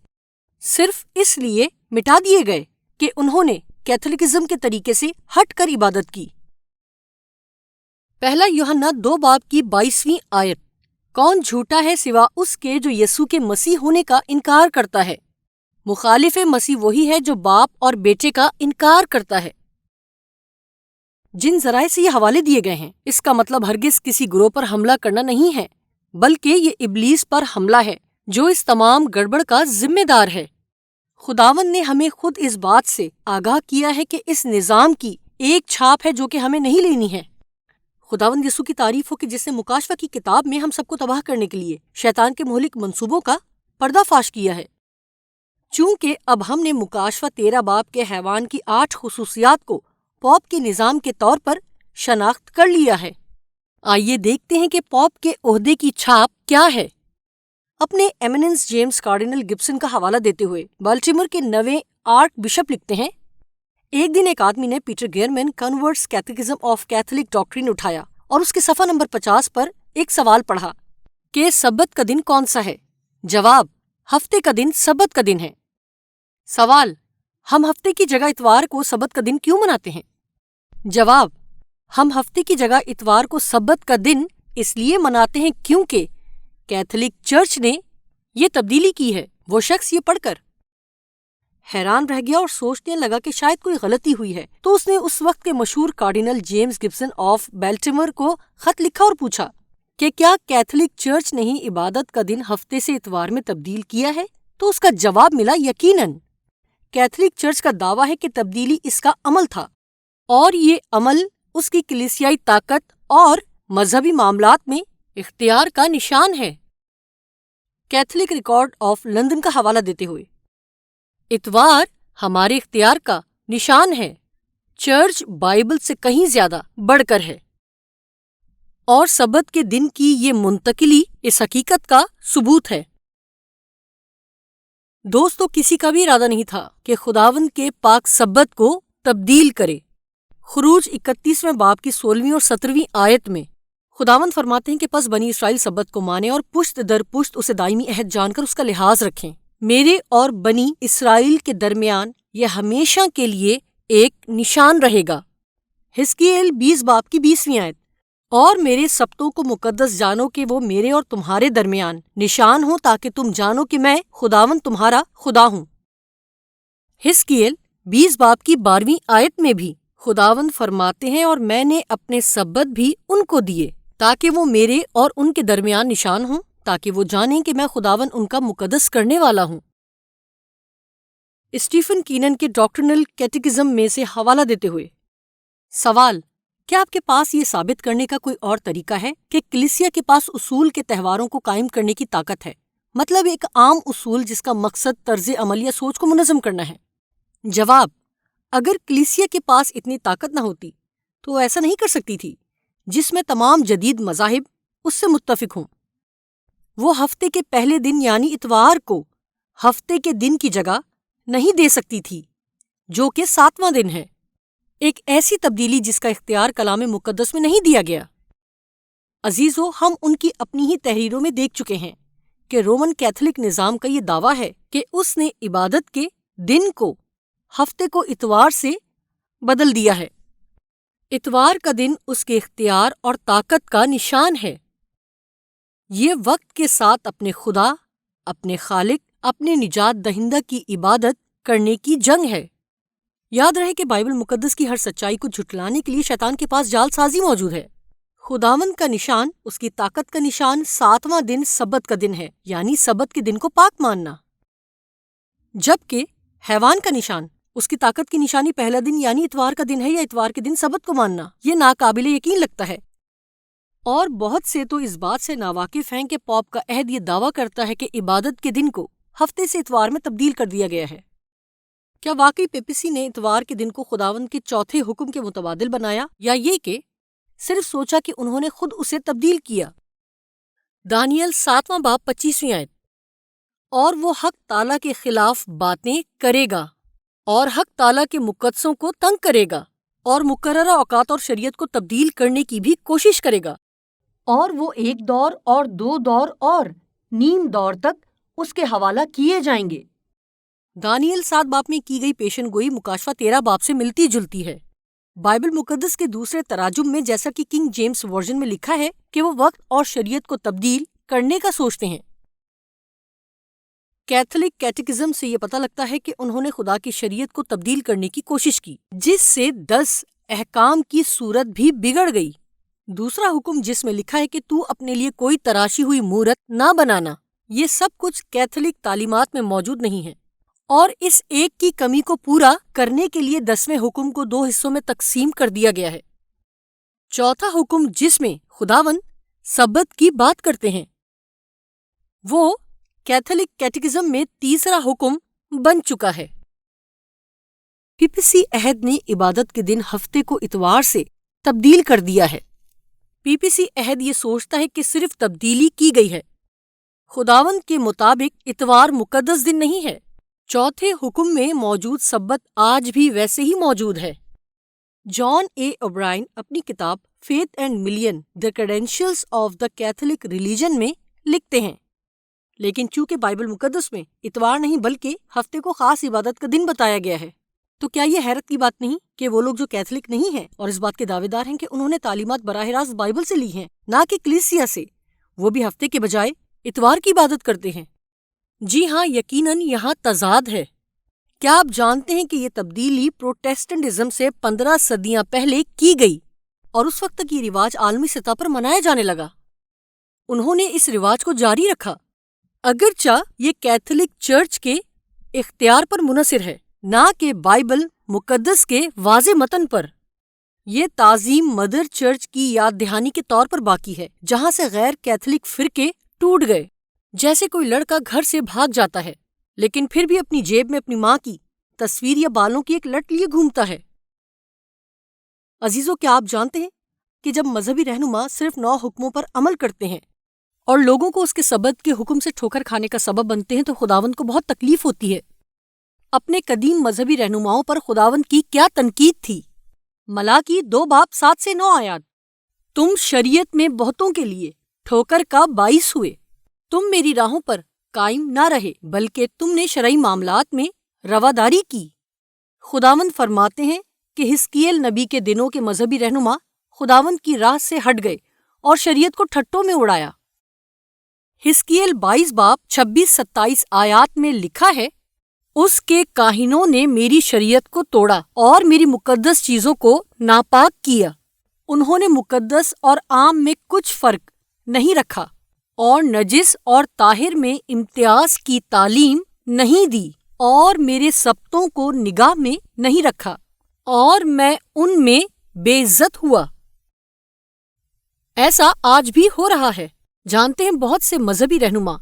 صرف اس لیے مٹا دیے گئے کہ انہوں نے کیتھولکزم کے طریقے سے ہٹ کر عبادت کی۔ پہلا یوحنا 2 باب کی 22ویں آیت، کون جھوٹا ہے سوا اس کے جو یسوع کے مسیح ہونے کا انکار کرتا ہے؟ مخالف مسیح وہی ہے جو باپ اور بیٹے کا انکار کرتا ہے۔ جن ذرائع سے یہ حوالے دیے گئے ہیں، اس کا مطلب ہرگز کسی گروہ پر حملہ کرنا نہیں ہے، بلکہ یہ ابلیس پر حملہ ہے جو اس تمام گڑبڑ کا ذمہ دار ہے۔ خداوند نے ہمیں خود اس بات سے آگاہ کیا ہے کہ اس نظام کی ایک چھاپ ہے جو کہ ہمیں نہیں لینی ہے۔ خداوند یسوع کی تعریف ہو کہ جس نے مکاشفہ کی کتاب میں ہم سب کو تباہ کرنے کے لیے شیطان کے مہلک منصوبوں کا پردہ فاش کیا ہے۔ چونکہ اب ہم نے مکاشفہ 13 باب کے حیوان کی 8 خصوصیات کو پوپ کے نظام کے طور پر شناخت کر لیا ہے، آئیے دیکھتے ہیں کہ پوپ کے عہدے کی چھاپ کیا ہے۔ اپنے ایمیننس جیمز کارڈینل گبسن کا حوالہ دیتے ہوئے بالٹیمور کے 9ویں آرک بشپ لکھتے ہیں، ایک دن ایک آدمی نے Peter Geiermann convert's catechism of Catholic doctrine اٹھایا اور اس کے صفحہ نمبر 50 پر ایک سوال پڑھا کہ سبت کا دن کون سا ہے؟ جواب، ہفتے کا دن سبت کا دن ہے۔ سوال، ہم ہفتے کی جگہ اتوار کو سبت کا دن کیوں مناتے ہیں؟ جواب، ہم ہفتے کی جگہ اتوار کو سبت کا دن اس لیے مناتے ہیں کیونکہ کیتھولک چرچ نے یہ تبدیلی کی ہے۔ وہ شخص یہ پڑھ کر حیران رہ گیا اور سوچنے لگا کہ شاید کوئی غلطی ہوئی ہے، تو اس نے اس وقت کے مشہور کارڈینل جیمز گبسن آف بیلٹیمور کو خط لکھا اور پوچھا کہ کیا کیتھولک چرچ نے ہی عبادت کا دن ہفتے سے اتوار میں تبدیل کیا ہے؟ تو اس کا جواب ملا، یقیناً۔ کیتھولک چرچ کا دعویٰ ہے کہ تبدیلی اس کا عمل تھا، اور یہ عمل اس کی کلیسیائی طاقت اور مذہبی معاملات میں اختیار کا نشان ہے۔ کیتھولک ریکارڈ آف لندن کا حوالہ دیتے ہوئے، اتوار ہمارے اختیار کا نشان ہے، چرچ بائبل سے کہیں زیادہ بڑھ کر ہے۔ اور سبت کے دن کی یہ منتقلی اس حقیقت کا ثبوت ہے۔ دوستو، کسی کا بھی ارادہ نہیں تھا کہ خداوند کے پاک سبت کو تبدیل کرے۔ خروج 31 باب کی 16 اور 17 آیت میں خداوند فرماتے ہیں کہ پس بنی اسرائیل سبت کو مانے اور پشت در پشت اسے دائمی عہد جان کر اس کا لحاظ رکھیں۔ میرے اور بنی اسرائیل کے درمیان یہ ہمیشہ کے لیے ایک نشان رہے گا۔ حزقیل 20 باب کی 20 آیت، اور میرے سبتوں کو مقدس جانو کہ وہ میرے اور تمہارے درمیان نشان ہوں تاکہ تم جانو کہ میں خداوند تمہارا خدا ہوں۔ حزقیل 20 باب کی 12 آیت میں بھی خداوند فرماتے ہیں اور میں نے اپنے سبت بھی ان کو دیے تاکہ وہ میرے اور ان کے درمیان نشان ہوں، تاکہ وہ جانیں کہ میں خداوند ان کا مقدس کرنے والا ہوں۔ اسٹیفن کینن کے ڈاکٹرنل کیٹیکزم میں سے حوالہ دیتے ہوئے سوال: کیا آپ کے پاس یہ ثابت کرنے کا کوئی اور طریقہ ہے کہ کلیسیا کے پاس اصول کے تہواروں کو قائم کرنے کی طاقت ہے، مطلب ایک عام اصول جس کا مقصد طرز عمل یا سوچ کو منظم کرنا ہے؟ جواب: اگر کلیسیا کے پاس اتنی طاقت نہ ہوتی تو وہ ایسا نہیں کر سکتی تھی جس میں تمام جدید مذاہب اس سے متفق ہوں۔ وہ ہفتے کے پہلے دن یعنی اتوار کو ہفتے کے دن کی جگہ نہیں دے سکتی تھی جو کہ 7واں دن ہے، ایک ایسی تبدیلی جس کا اختیار کلام مقدس میں نہیں دیا گیا۔ عزیزو، ہم ان کی اپنی ہی تحریروں میں دیکھ چکے ہیں کہ رومن کیتھولک نظام کا یہ دعویٰ ہے کہ اس نے عبادت کے دن کو ہفتے کو اتوار سے بدل دیا ہے۔ اتوار کا دن اس کے اختیار اور طاقت کا نشان ہے۔ یہ وقت کے ساتھ اپنے خدا، اپنے خالق، اپنے نجات دہندہ کی عبادت کرنے کی جنگ ہے۔ یاد رہے کہ بائبل مقدس کی ہر سچائی کو جھٹلانے کے لیے شیطان کے پاس جال سازی موجود ہے۔ خداوند کا نشان، اس کی طاقت کا نشان 7واں دن سبت کا دن ہے، یعنی سبت کے دن کو پاک ماننا، جبکہ حیوان کا نشان، اس کی طاقت کی نشانی پہلا دن یعنی اتوار کا دن ہے یا اتوار کے دن سبت کو ماننا۔ یہ ناقابل یقین لگتا ہے، اور بہت سے تو اس بات سے ناواقف ہیں کہ پوپ کا عہد یہ دعویٰ کرتا ہے کہ عبادت کے دن کو ہفتے سے اتوار میں تبدیل کر دیا گیا ہے۔ کیا واقعی پیپسی نے اتوار کے دن کو خداوند کے چوتھے حکم کے متبادل بنایا، یا یہ کہ صرف سوچا کہ انہوں نے خود اسے تبدیل کیا؟ دانیل 7واں باب 25 آیت، اور وہ حق تعالیٰ کے خلاف باتیں کرے گا اور حق تعالیٰ کے مقدسوں کو تنگ کرے گا اور مقررہ اوقات اور شریعت کو تبدیل کرنے کی بھی کوشش کرے گا، اور وہ 1 دور اور 2 دور اور نیم دور تک اس کے حوالہ کیے جائیں گے۔ دانیل 7 باب میں کی گئی پیشن گوئی مکاشفہ 13 باب سے ملتی جلتی ہے۔ بائبل مقدس کے دوسرے تراجم میں، جیسا کہ کنگ جیمز ورژن میں لکھا ہے، کہ وہ وقت اور شریعت کو تبدیل کرنے کا سوچتے ہیں۔ کیتھولک کیٹیکزم سے یہ پتہ لگتا ہے کہ انہوں نے خدا کی شریعت کو تبدیل کرنے کی کوشش کی، جس سے 10 احکام کی صورت بھی بگڑ گئی۔ دوسرا حکم جس میں لکھا ہے کہ تو اپنے لیے کوئی تراشی ہوئی مورت نہ بنانا، یہ سب کچھ کیتھولک تعلیمات میں موجود نہیں ہے، اور اس ایک کی کمی کو پورا کرنے کے لیے 10ویں حکم کو 2 حصوں میں تقسیم کر دیا گیا ہے۔ چوتھا حکم جس میں خداوند سبت کی بات کرتے ہیں، وہ کیتھولک کیٹیکزم میں تیسرا حکم بن چکا ہے۔ پیپسی عہد نے عبادت کے دن ہفتے کو اتوار سے تبدیل کر دیا ہے۔ پیپسی عہد یہ سوچتا ہے کہ صرف تبدیلی کی گئی ہے۔ خداوند کے مطابق اتوار مقدس دن نہیں ہے۔ چوتھے حکم میں موجود سبت آج بھی ویسے ہی موجود ہے۔ جان اے اوبرائن اپنی کتاب faith and million the credentials of the Catholic religion میں لکھتے ہیں، لیکن چونکہ بائبل مقدس میں اتوار نہیں بلکہ ہفتے کو خاص عبادت کا دن بتایا گیا ہے، تو کیا یہ حیرت کی بات نہیں کہ وہ لوگ جو کیتھولک نہیں ہیں اور اس بات کے دعوے دار ہیں کہ انہوں نے تعلیمات براہ راست بائبل سے لی ہیں نہ کہ کلیسیا سے، وہ بھی ہفتے کے بجائے اتوار کی عبادت کرتے ہیں؟ جی ہاں، یقیناً یہاں تضاد ہے۔ کیا آپ جانتے ہیں کہ یہ تبدیلی پروٹیسٹنٹزم سے 15 صدیاں پہلے کی گئی اور اس وقت تک یہ رواج عالمی سطح پر منایا جانے لگا؟ انہوں نے اس رواج کو جاری رکھا، اگرچہ یہ کیتھولک چرچ کے اختیار پر منحصر ہے، نہ کہ بائبل مقدس کے واضح متن پر۔ یہ تعظیم مدر چرچ کی یاد دہانی کے طور پر باقی ہے، جہاں سے غیر کیتھولک فرقے ٹوٹ گئے۔ جیسے کوئی لڑکا گھر سے بھاگ جاتا ہے لیکن پھر بھی اپنی جیب میں اپنی ماں کی تصویر یا بالوں کی ایک لٹ لیے گھومتا ہے۔ عزیزو، کیا آپ جانتے ہیں کہ جب مذہبی رہنما صرف 9 حکموں پر عمل کرتے ہیں اور لوگوں کو اس کے سبت کے حکم سے ٹھوکر کھانے کا سبب بنتے ہیں تو خداوند کو بہت تکلیف ہوتی ہے۔ اپنے قدیم مذہبی رہنماؤں پر خداوند کی کیا تنقید تھی؟ ملاکی 2 باب 7 سے 9 آیات۔ تم شریعت میں بہتوں کے لیے ٹھوکر کا باعث ہوئے، تم میری راہوں پر قائم نہ رہے بلکہ تم نے شرعی معاملات میں رواداری کی۔ خداوند فرماتے ہیں کہ حزقیل نبی کے دنوں کے مذہبی رہنما خداوند کی راہ سے ہٹ گئے اور شریعت کو ٹھٹوں میں اڑایا۔ حزقیل 22 باب 26-27 آیات میں لکھا ہے، اس کے کاہنوں نے میری شریعت کو توڑا اور میری مقدس چیزوں کو ناپاک کیا۔ انہوں نے مقدس اور عام میں کچھ فرق نہیں رکھا اور نجس اور طاہر میں امتیاز کی تعلیم نہیں دی اور میرے سبتوں کو نگاہ میں نہیں رکھا اور میں ان میں بے عزت ہوا۔ ایسا آج بھی ہو رہا ہے۔ جانتے ہیں بہت سے مذہبی رہنما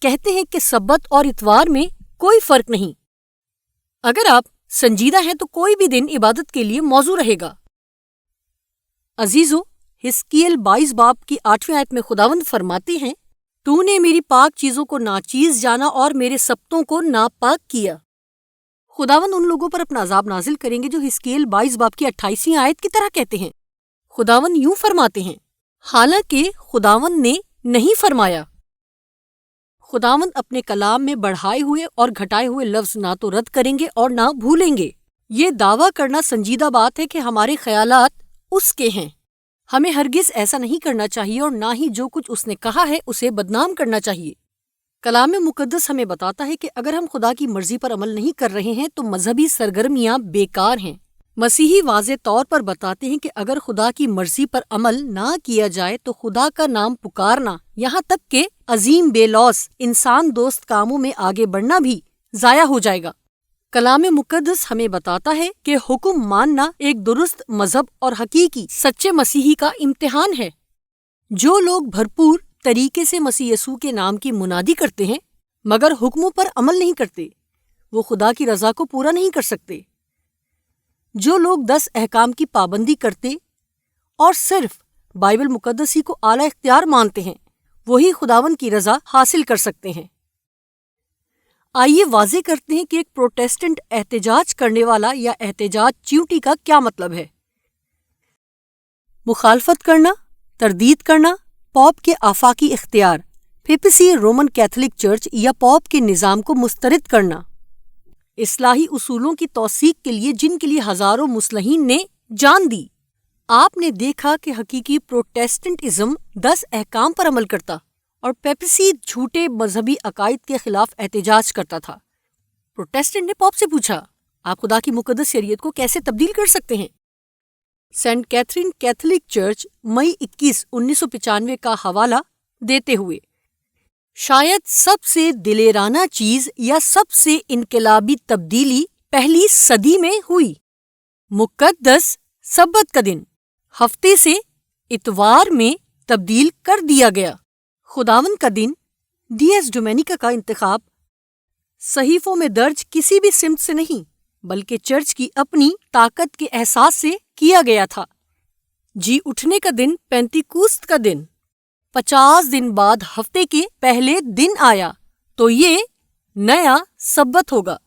کہتے ہیں کہ سبت اور اتوار میں کوئی فرق نہیں۔ اگر آپ سنجیدہ ہیں تو کوئی بھی دن عبادت کے لیے موزوں رہے گا۔ عزیزو، حزقیل 22 باب کی 8ویں آیت میں خداوند فرماتے ہیں، تو نے میری پاک چیزوں کو ناچیز جانا اور میرے سبتوں کو ناپاک کیا۔ خداوند ان لوگوں پر اپنا عذاب نازل کریں گے جو حزقیل 22 باب کی 28ویں آیت کی طرح کہتے ہیں۔ خداوند یوں فرماتے ہیں، حالانکہ خداوند نے نہیں فرمایا۔ خداوند اپنے کلام میں بڑھائے ہوئے اور گھٹائے ہوئے لفظ نہ تو رد کریں گے اور نہ بھولیں گے۔ یہ دعویٰ کرنا سنجیدہ بات ہے کہ ہمارے خیالات اس کے ہیں۔ ہمیں ہرگز ایسا نہیں کرنا چاہیے اور نہ ہی جو کچھ اس نے کہا ہے اسے بدنام کرنا چاہیے۔ کلام مقدس ہمیں بتاتا ہے کہ اگر ہم خدا کی مرضی پر عمل نہیں کر رہے ہیں تو مذہبی سرگرمیاں بیکار ہیں۔ مسیحی واضح طور پر بتاتے ہیں کہ اگر خدا کی مرضی پر عمل نہ کیا جائے تو خدا کا نام پکارنا، یہاں تک کہ عظیم بے لوث انسان دوست کاموں میں آگے بڑھنا بھی ضائع ہو جائے گا۔ کلام مقدس ہمیں بتاتا ہے کہ حکم ماننا ایک درست مذہب اور حقیقی سچے مسیحی کا امتحان ہے۔ جو لوگ بھرپور طریقے سے مسیح یسوع کے نام کی منادی کرتے ہیں مگر حکموں پر عمل نہیں کرتے، وہ خدا کی رضا کو پورا نہیں کر سکتے۔ جو لوگ 10 احکام کی پابندی کرتے اور صرف بائبل مقدس ہی کو اعلیٰ اختیار مانتے ہیں، وہی خداوند کی رضا حاصل کر سکتے ہیں۔ آئیے واضح کرتے ہیں کہ ایک پروٹیسٹنٹ احتجاج کرنے والا یا احتجاج چیوٹی کا کیا مطلب ہے۔ مخالفت کرنا، تردید کرنا، پوپ کے آفاقی اختیار، پیپسی رومن کیتھولک چرچ یا پوپ کے نظام کو مسترد کرنا، اصلاحی اصولوں کی توثیق کے لیے جن کے لیے ہزاروں مصلحین نے جان دی۔ آپ نے دیکھا کہ حقیقی پروٹیسٹنٹزم 10 احکام پر عمل کرتا اور پیپسی جھوٹے مذہبی عقائد کے خلاف احتجاج کرتا تھا۔ پروٹیسٹنٹ نے پوپ سے پوچھا، آپ خدا کی مقدس شریعت کو کیسے تبدیل کر سکتے ہیں؟ سینٹ کیتھرین کیتھولک چرچ مئی 21، 1995 کا حوالہ دیتے ہوئے، شاید سب سے دلیرانہ چیز یا سب سے انقلابی تبدیلی پہلی صدی میں ہوئی۔ مقدس سبت کا دن ہفتے سے اتوار میں تبدیل کر دیا گیا۔ خداوند کا دن ڈیز ڈومینیکا کا انتخاب صحیفوں میں درج کسی بھی سمت سے نہیں بلکہ چرچ کی اپنی طاقت کے احساس سے کیا گیا تھا۔ جی اٹھنے کا دن پینتیکوست کا دن 50 دن بعد ہفتے کے پہلے دن آیا تو یہ نیا سبت ہوگا۔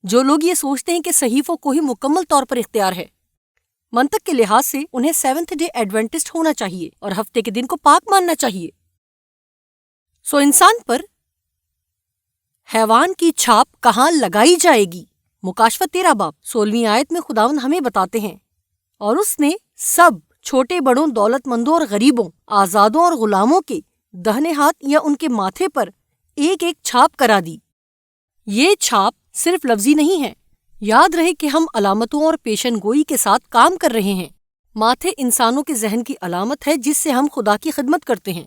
جو لوگ یہ سوچتے ہیں کہ صحیفوں کو ہی مکمل طور پر اختیار ہے، منطق کے لحاظ سے انہیں 7th ڈے ایڈوینٹسٹ ہونا چاہیے اور ہفتے کے دن کو پاک ماننا چاہیے۔ سو انسان پر حیوان کی چھاپ کہاں لگائی جائے گی؟ مکاشفہ 13 باب 16ویں آیت میں خداوند ہمیں بتاتے ہیں، اور اس نے سب چھوٹے بڑوں، دولت مندوں اور غریبوں، آزادوں اور غلاموں کے دہنے ہاتھ یا ان کے ماتھے پر ایک ایک چھاپ کرا دی۔ یہ چھاپ صرف لفظی نہیں ہے، یاد رہے کہ ہم علامتوں اور پیشن گوئی کے ساتھ کام کر رہے ہیں۔ ماتھے انسانوں کے ذہن کی علامت ہے جس سے ہم خدا کی خدمت کرتے ہیں،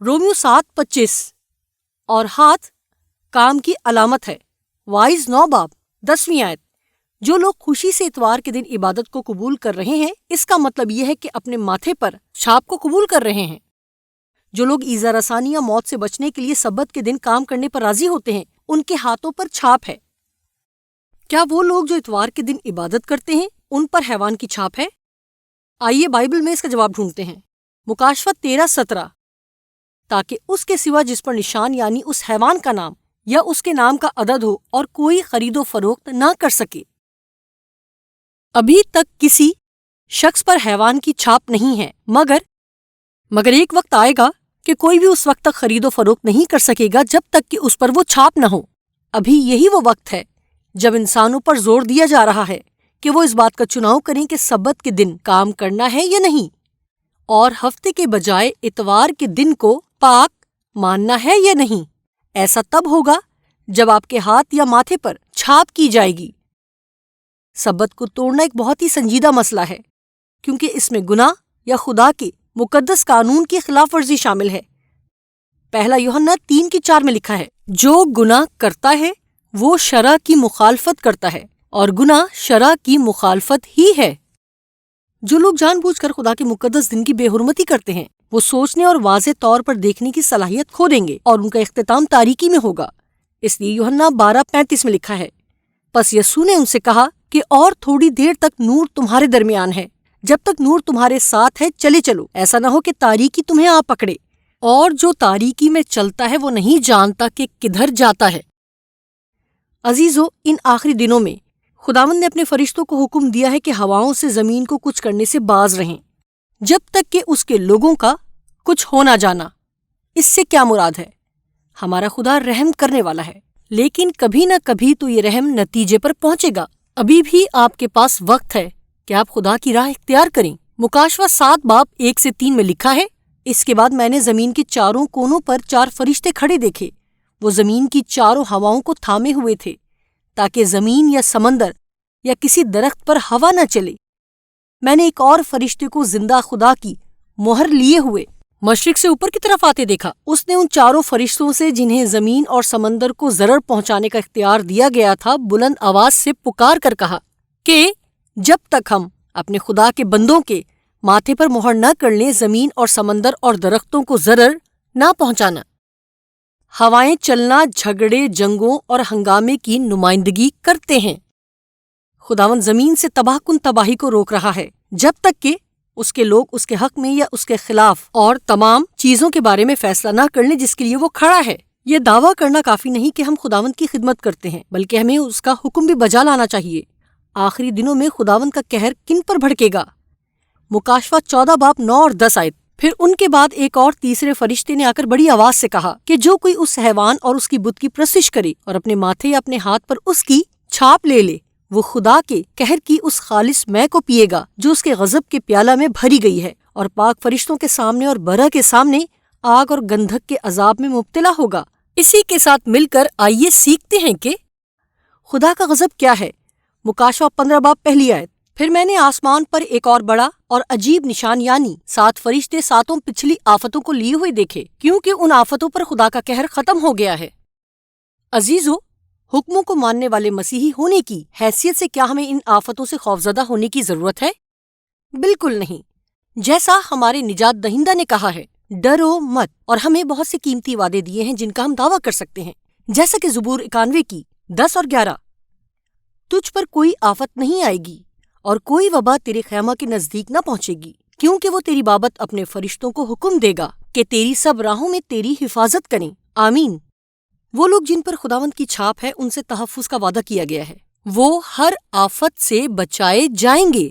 رومیو 7:25، اور ہاتھ کام کی علامت ہے، وائز 9 باب 10ویں آیت۔ جو لوگ خوشی سے اتوار کے دن عبادت کو قبول کر رہے ہیں، اس کا مطلب یہ ہے کہ اپنے ماتھے پر چھاپ کو قبول کر رہے ہیں۔ جو لوگ ایذا رسانی یا موت سے بچنے کے لیے سبت کے دن کام کرنے پر راضی ہوتے ہیں، ان کے ہاتھوں پر چھاپ ہے۔ کیا وہ لوگ جو اتوار کے دن عبادت کرتے ہیں ان پر حیوان کی چھاپ ہے؟ آئیے بائبل میں اس کا جواب ڈھونڈتے ہیں۔ مکاشفہ 13:17، تاکہ اس کے سوا جس پر نشان یعنی اس حیوان کا نام یا اس کے نام کا عدد ہو اور کوئی خرید و فروخت نہ کر سکے۔ ابھی تک کسی شخص پر حیوان کی چھاپ نہیں ہے، مگر ایک وقت آئے گا کہ کوئی بھی اس وقت تک خرید و فروخت نہیں کر سکے گا جب تک کہ اس پر وہ چھاپ نہ ہو۔ ابھی یہی وہ وقت ہے جب انسانوں پر زور دیا جا رہا ہے کہ وہ اس بات کا چناؤ کریں کہ سبت کے دن کام کرنا ہے یا نہیں، اور ہفتے کے بجائے اتوار کے دن کو پاک ماننا ہے یا نہیں۔ ایسا تب ہوگا جب آپ کے ہاتھ یا ماتھے پر چھاپ کی جائے گی۔ سبت کو توڑنا ایک بہت ہی سنجیدہ مسئلہ ہے، کیونکہ اس میں گناہ یا خدا کے مقدس قانون کی خلاف ورزی شامل ہے۔ پہلا یوحنا 3:4 میں لکھا ہے، جو گناہ کرتا ہے وہ شرع کی مخالفت کرتا ہے، اور گناہ شرع کی مخالفت ہی ہے۔ جو لوگ جان بوجھ کر خدا کے مقدس دن کی بے حرمتی کرتے ہیں، وہ سوچنے اور واضح طور پر دیکھنے کی صلاحیت کھو دیں گے، اور ان کا اختتام تاریکی میں ہوگا۔ اس لیے یوحنا 12:35 میں لکھا ہے، پس یسوع نے ان سے کہا کہ اور تھوڑی دیر تک نور تمہارے درمیان ہے، جب تک نور تمہارے ساتھ ہے چلے چلو، ایسا نہ ہو کہ تاریکی تمہیں آ پکڑے، اور جو تاریکی میں چلتا ہے وہ نہیں جانتا کہ کدھر جاتا ہے۔ عزیزو، ان آخری دنوں میں خداوند نے اپنے فرشتوں کو حکم دیا ہے کہ ہواؤں سے زمین کو کچھ کرنے سے باز رہیں، جب تک کہ اس کے لوگوں کا کچھ ہو نہ جانا۔ اس سے کیا مراد ہے؟ ہمارا خدا رحم کرنے والا ہے، لیکن کبھی نہ کبھی تو یہ رحم نتیجے پر پہنچے گا۔ ابھی بھی آپ کے پاس وقت ہے کہ آپ خدا کی راہ اختیار کریں۔ مکاشفہ 7:1-3 میں لکھا ہے، اس کے بعد میں نے زمین کے چاروں کونوں پر 4 فرشتے کھڑے دیکھے، وہ زمین کی چاروں ہواؤں کو تھامے ہوئے تھے، تاکہ زمین یا سمندر یا کسی درخت پر ہوا نہ چلے۔ میں نے ایک اور فرشتے کو زندہ خدا کی مہر لیے ہوئے مشرق سے اوپر کی طرف آتے دیکھا۔ اس نے ان 4 فرشتوں سے جنہیں زمین اور سمندر کو ضرر پہنچانے کا اختیار دیا گیا تھا بلند آواز سے پکار کر کہا کہ جب تک ہم اپنے خدا کے بندوں کے ماتھے پر مہر نہ کر لیں، زمین اور سمندر اور درختوں کو ضرر نہ پہنچانا۔ ہوائیں چلنا، جھگڑے، جنگوں اور ہنگامے کی نمائندگی کرتے ہیں۔ خداوند زمین سے تباہ کن تباہی کو روک رہا ہے جب تک کہ اس کے لوگ اس کے حق میں یا اس کے خلاف اور تمام چیزوں کے بارے میں فیصلہ نہ کر لیں جس کے لیے وہ کھڑا ہے۔ یہ دعویٰ کرنا کافی نہیں کہ ہم خداوند کی خدمت کرتے ہیں، بلکہ ہمیں اس کا حکم بھی بجا لانا چاہیے۔ آخری دنوں میں خداوند کا قہر کن پر بھڑکے گا؟ مکاشفہ 14:9-10 آیت۔ پھر ان کے بعد ایک اور تیسرے فرشتے نے آ کر بڑی آواز سے کہا کہ جو کوئی اس حیوان اور اس کی بت کی پرستش کرے اور اپنے ماتھے یا اپنے ہاتھ پر اس کی چھاپ لے لے، وہ خدا کے قہر کی اس خالص مے کو پیے گا جو اس کے غضب کے پیالہ میں بھری گئی ہے، اور پاک فرشتوں کے سامنے اور برا کے سامنے آگ اور گندھک کے عذاب میں مبتلا ہوگا۔ اسی کے ساتھ مل کر آئیے سیکھتے ہیں کہ خدا کا غضب کیا ہے۔ مکاشفہ 15:1 آیت۔ پھر میں نے آسمان پر ایک اور بڑا اور عجیب نشان یعنی 7 فرشتے 7 پچھلی آفتوں کو لیے ہوئے دیکھے، کیونکہ ان آفتوں پر خدا کا قہر ختم ہو گیا ہے۔ عزیزو، حکموں کو ماننے والے مسیحی ہونے کی حیثیت سے کیا ہمیں ان آفتوں سے خوفزدہ ہونے کی ضرورت ہے؟ بالکل نہیں۔ جیسا ہمارے نجات دہندہ نے کہا ہے، ڈرو مت، اور ہمیں بہت سے قیمتی وعدے دیے ہیں جن کا ہم دعویٰ کر سکتے ہیں، جیسا کہ زبور 91:10-11۔ تجھ پر کوئی آفت نہیں آئے گی اور کوئی وبا تیرے خیمہ کے نزدیک نہ پہنچے گی، کیونکہ وہ تیری بابت اپنے فرشتوں کو حکم دے گا کہ تیری سب راہوں میں تیری حفاظت کریں۔ آمین۔ وہ لوگ جن پر خداوند کی چھاپ ہے ان سے تحفظ کا وعدہ کیا گیا ہے، وہ ہر آفت سے بچائے جائیں گے۔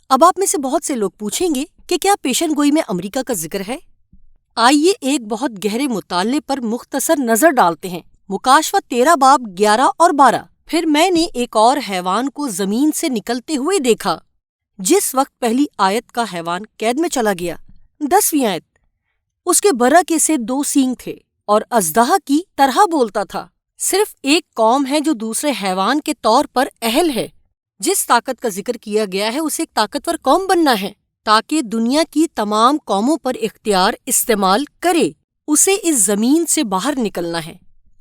اب آپ میں سے بہت سے لوگ پوچھیں گے کہ کیا پیشن گوئی میں امریکہ کا ذکر ہے؟ آئیے ایک بہت گہرے مطالعے پر مختصر نظر ڈالتے ہیں۔ مکاشفہ 13:11-12۔ پھر میں نے ایک اور حیوان کو زمین سے نکلتے ہوئے دیکھا۔ جس وقت پہلی آیت کا حیوان قید میں چلا گیا، 10ویں آیت، اس کے برکے سے 2 سینگ تھے اور اژدہا کی طرح بولتا تھا۔ صرف ایک قوم ہے جو دوسرے حیوان کے طور پر اہل ہے۔ جس طاقت کا ذکر کیا گیا ہے اسے ایک طاقتور قوم بننا ہے تاکہ دنیا کی تمام قوموں پر اختیار استعمال کرے۔ اسے اس زمین سے باہر نکلنا ہے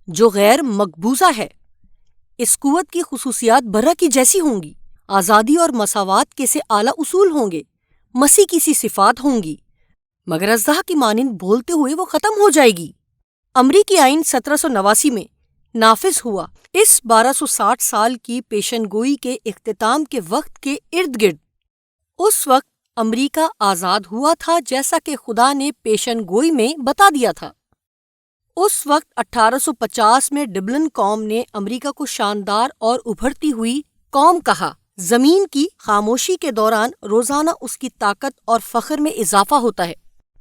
جو غیر مقبوضہ ہے۔ اس قوت کی خصوصیات برا کی جیسی ہوں گی، آزادی اور مساوات کے سے اعلیٰ اصول ہوں گے، مسیح کی سی صفات ہوں گی، مگر اژدہا کی مانند بولتے ہوئے وہ ختم ہو جائے گی۔ امریکی آئین 1789 میں نافذ ہوا۔ اس 1260 سال کی پیشن گوئی کے اختتام کے وقت کے ارد گرد اس وقت امریکہ آزاد ہوا تھا جیسا کہ خدا نے پیشن گوئی میں بتا دیا تھا۔ اس وقت 1850 میں ڈبلن قوم نے امریکہ کو شاندار اور ابھرتی ہوئی قوم کہا۔ زمین کی خاموشی کے دوران روزانہ اس کی طاقت اور فخر میں اضافہ ہوتا ہے۔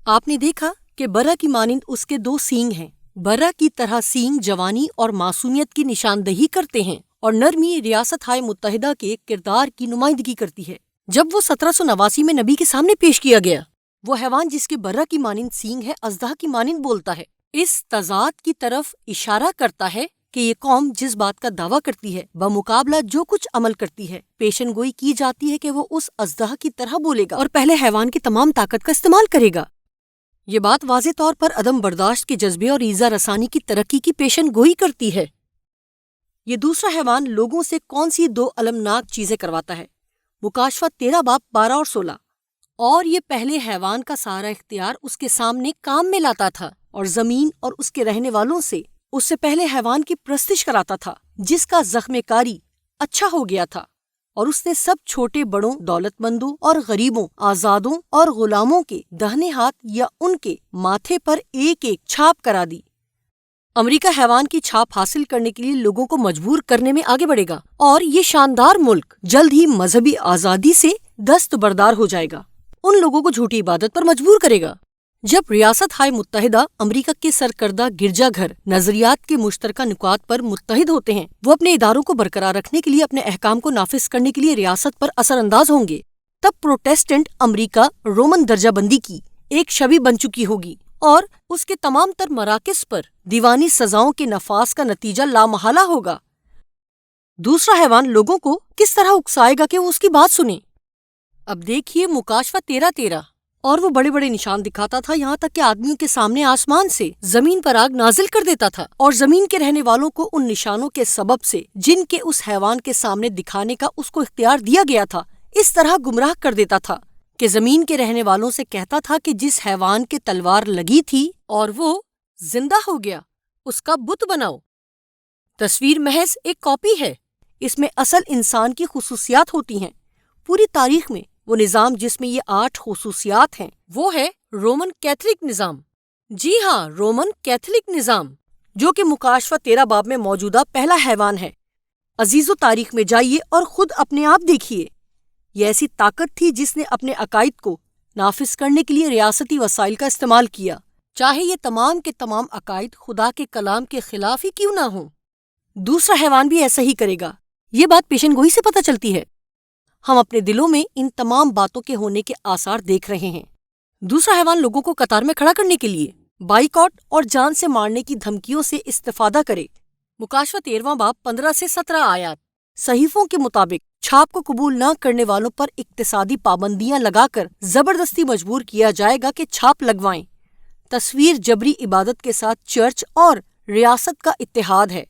آپ نے دیکھا کہ برہ کی مانند اس کے 2 سینگ ہیں۔ برہ کی طرح سینگ جوانی اور معصومیت کی نشاندہی کرتے ہیں اور نرمی ریاست ہائے متحدہ کے کردار کی نمائندگی کرتی ہے۔ جب وہ 1789 میں نبی کے سامنے پیش کیا گیا، وہ حیوان جس کے برہ کی مانند سینگ ہے اژدہا کی مانند بولتا ہے۔ اس تضاد کی طرف اشارہ کرتا ہے کہ یہ قوم جس بات کا دعویٰ کرتی ہے بمقابلہ جو کچھ عمل کرتی ہے، پیشن گوئی کی جاتی ہے کہ وہ اس اژدہا کی طرح بولے گا اور پہلے حیوان کی تمام طاقت کا استعمال کرے گا۔ یہ بات واضح طور پر عدم برداشت کے جذبے اور ایذا رسانی کی ترقی کی پیشن گوئی کرتی ہے۔ یہ دوسرا حیوان لوگوں سے کون سی 2 المناک چیزیں کرواتا ہے؟ مکاشفہ 13 باب 12 اور 16۔ اور یہ پہلے حیوان کا سارا اختیار اس کے سامنے کام میں لاتا تھا اور زمین اور اس کے رہنے والوں سے اس سے پہلے حیوان کی پرستش کراتا تھا جس کا زخم کاری اچھا ہو گیا تھا، اور اس نے سب چھوٹے بڑوں، دولت مندوں اور غریبوں، آزادوں اور غلاموں کے دہنے ہاتھ یا ان کے ماتھے پر ایک ایک چھاپ کرا دی۔ امریکہ حیوان کی چھاپ حاصل کرنے کے لیے لوگوں کو مجبور کرنے میں آگے بڑھے گا، اور یہ شاندار ملک جلد ہی مذہبی آزادی سے دستبردار ہو جائے گا، ان لوگوں کو جھوٹی عبادت پر مجبور کرے گا۔ جب ریاست ہائے متحدہ امریکہ کے سرکردہ گرجا گھر نظریات کے مشترکہ نکات پر متحد ہوتے ہیں، وہ اپنے اداروں کو برقرار رکھنے کے لیے اپنے احکام کو نافذ کرنے کے لیے ریاست پر اثر انداز ہوں گے، تب پروٹیسٹنٹ امریکہ رومن درجہ بندی کی ایک شبیہ بن چکی ہوگی، اور اس کے تمام تر مراکز پر دیوانی سزاؤں کے نفاذ کا نتیجہ لامحالہ ہوگا۔ دوسرا حیوان لوگوں کو کس طرح اکسائے گا کہ وہ اس کی بات سنیں؟ اب دیکھیے مکاشفہ 13:13۔ اور وہ بڑے بڑے نشان دکھاتا تھا، یہاں تک کہ آدمیوں کے سامنے آسمان سے زمین پر آگ نازل کر دیتا تھا، اور زمین کے رہنے والوں کو ان نشانوں کے سبب سے جن کے اس حیوان کے سامنے دکھانے کا اس کو اختیار دیا گیا تھا اس طرح گمراہ کر دیتا تھا کہ زمین کے رہنے والوں سے کہتا تھا کہ جس حیوان کے تلوار لگی تھی اور وہ زندہ ہو گیا اس کا بت بناؤ۔ تصویر محض ایک کاپی ہے، اس میں اصل انسان کی خصوصیات ہوتی ہیں۔ پوری تاریخ میں وہ نظام جس میں یہ 8 خصوصیات ہیں وہ ہے رومن کیتھولک نظام۔ جی ہاں، رومن کیتھولک نظام، جو کہ مکاشفہ 13 باب میں موجودہ پہلا حیوان ہے۔ عزیزو، تاریخ میں جائیے اور خود اپنے آپ دیکھیے۔ یہ ایسی طاقت تھی جس نے اپنے عقائد کو نافذ کرنے کے لیے ریاستی وسائل کا استعمال کیا، چاہے یہ تمام کے تمام عقائد خدا کے کلام کے خلاف ہی کیوں نہ ہوں۔ دوسرا حیوان بھی ایسا ہی کرے گا، یہ بات پیشن گوئی سے پتہ چلتی ہے۔ ہم اپنے دلوں میں ان تمام باتوں کے ہونے کے آثار دیکھ رہے ہیں۔ دوسرا حیوان لوگوں کو قطار میں کھڑا کرنے کے لیے بائیکاٹ اور جان سے مارنے کی دھمکیوں سے استفادہ کرے۔ مکاشفہ 13 باب 15 سے 17 آیات۔ صحیفوں کے مطابق چھاپ کو قبول نہ کرنے والوں پر اقتصادی پابندیاں لگا کر زبردستی مجبور کیا جائے گا کہ چھاپ لگوائیں۔ تصویر جبری عبادت کے ساتھ چرچ اور ریاست کا اتحاد ہے۔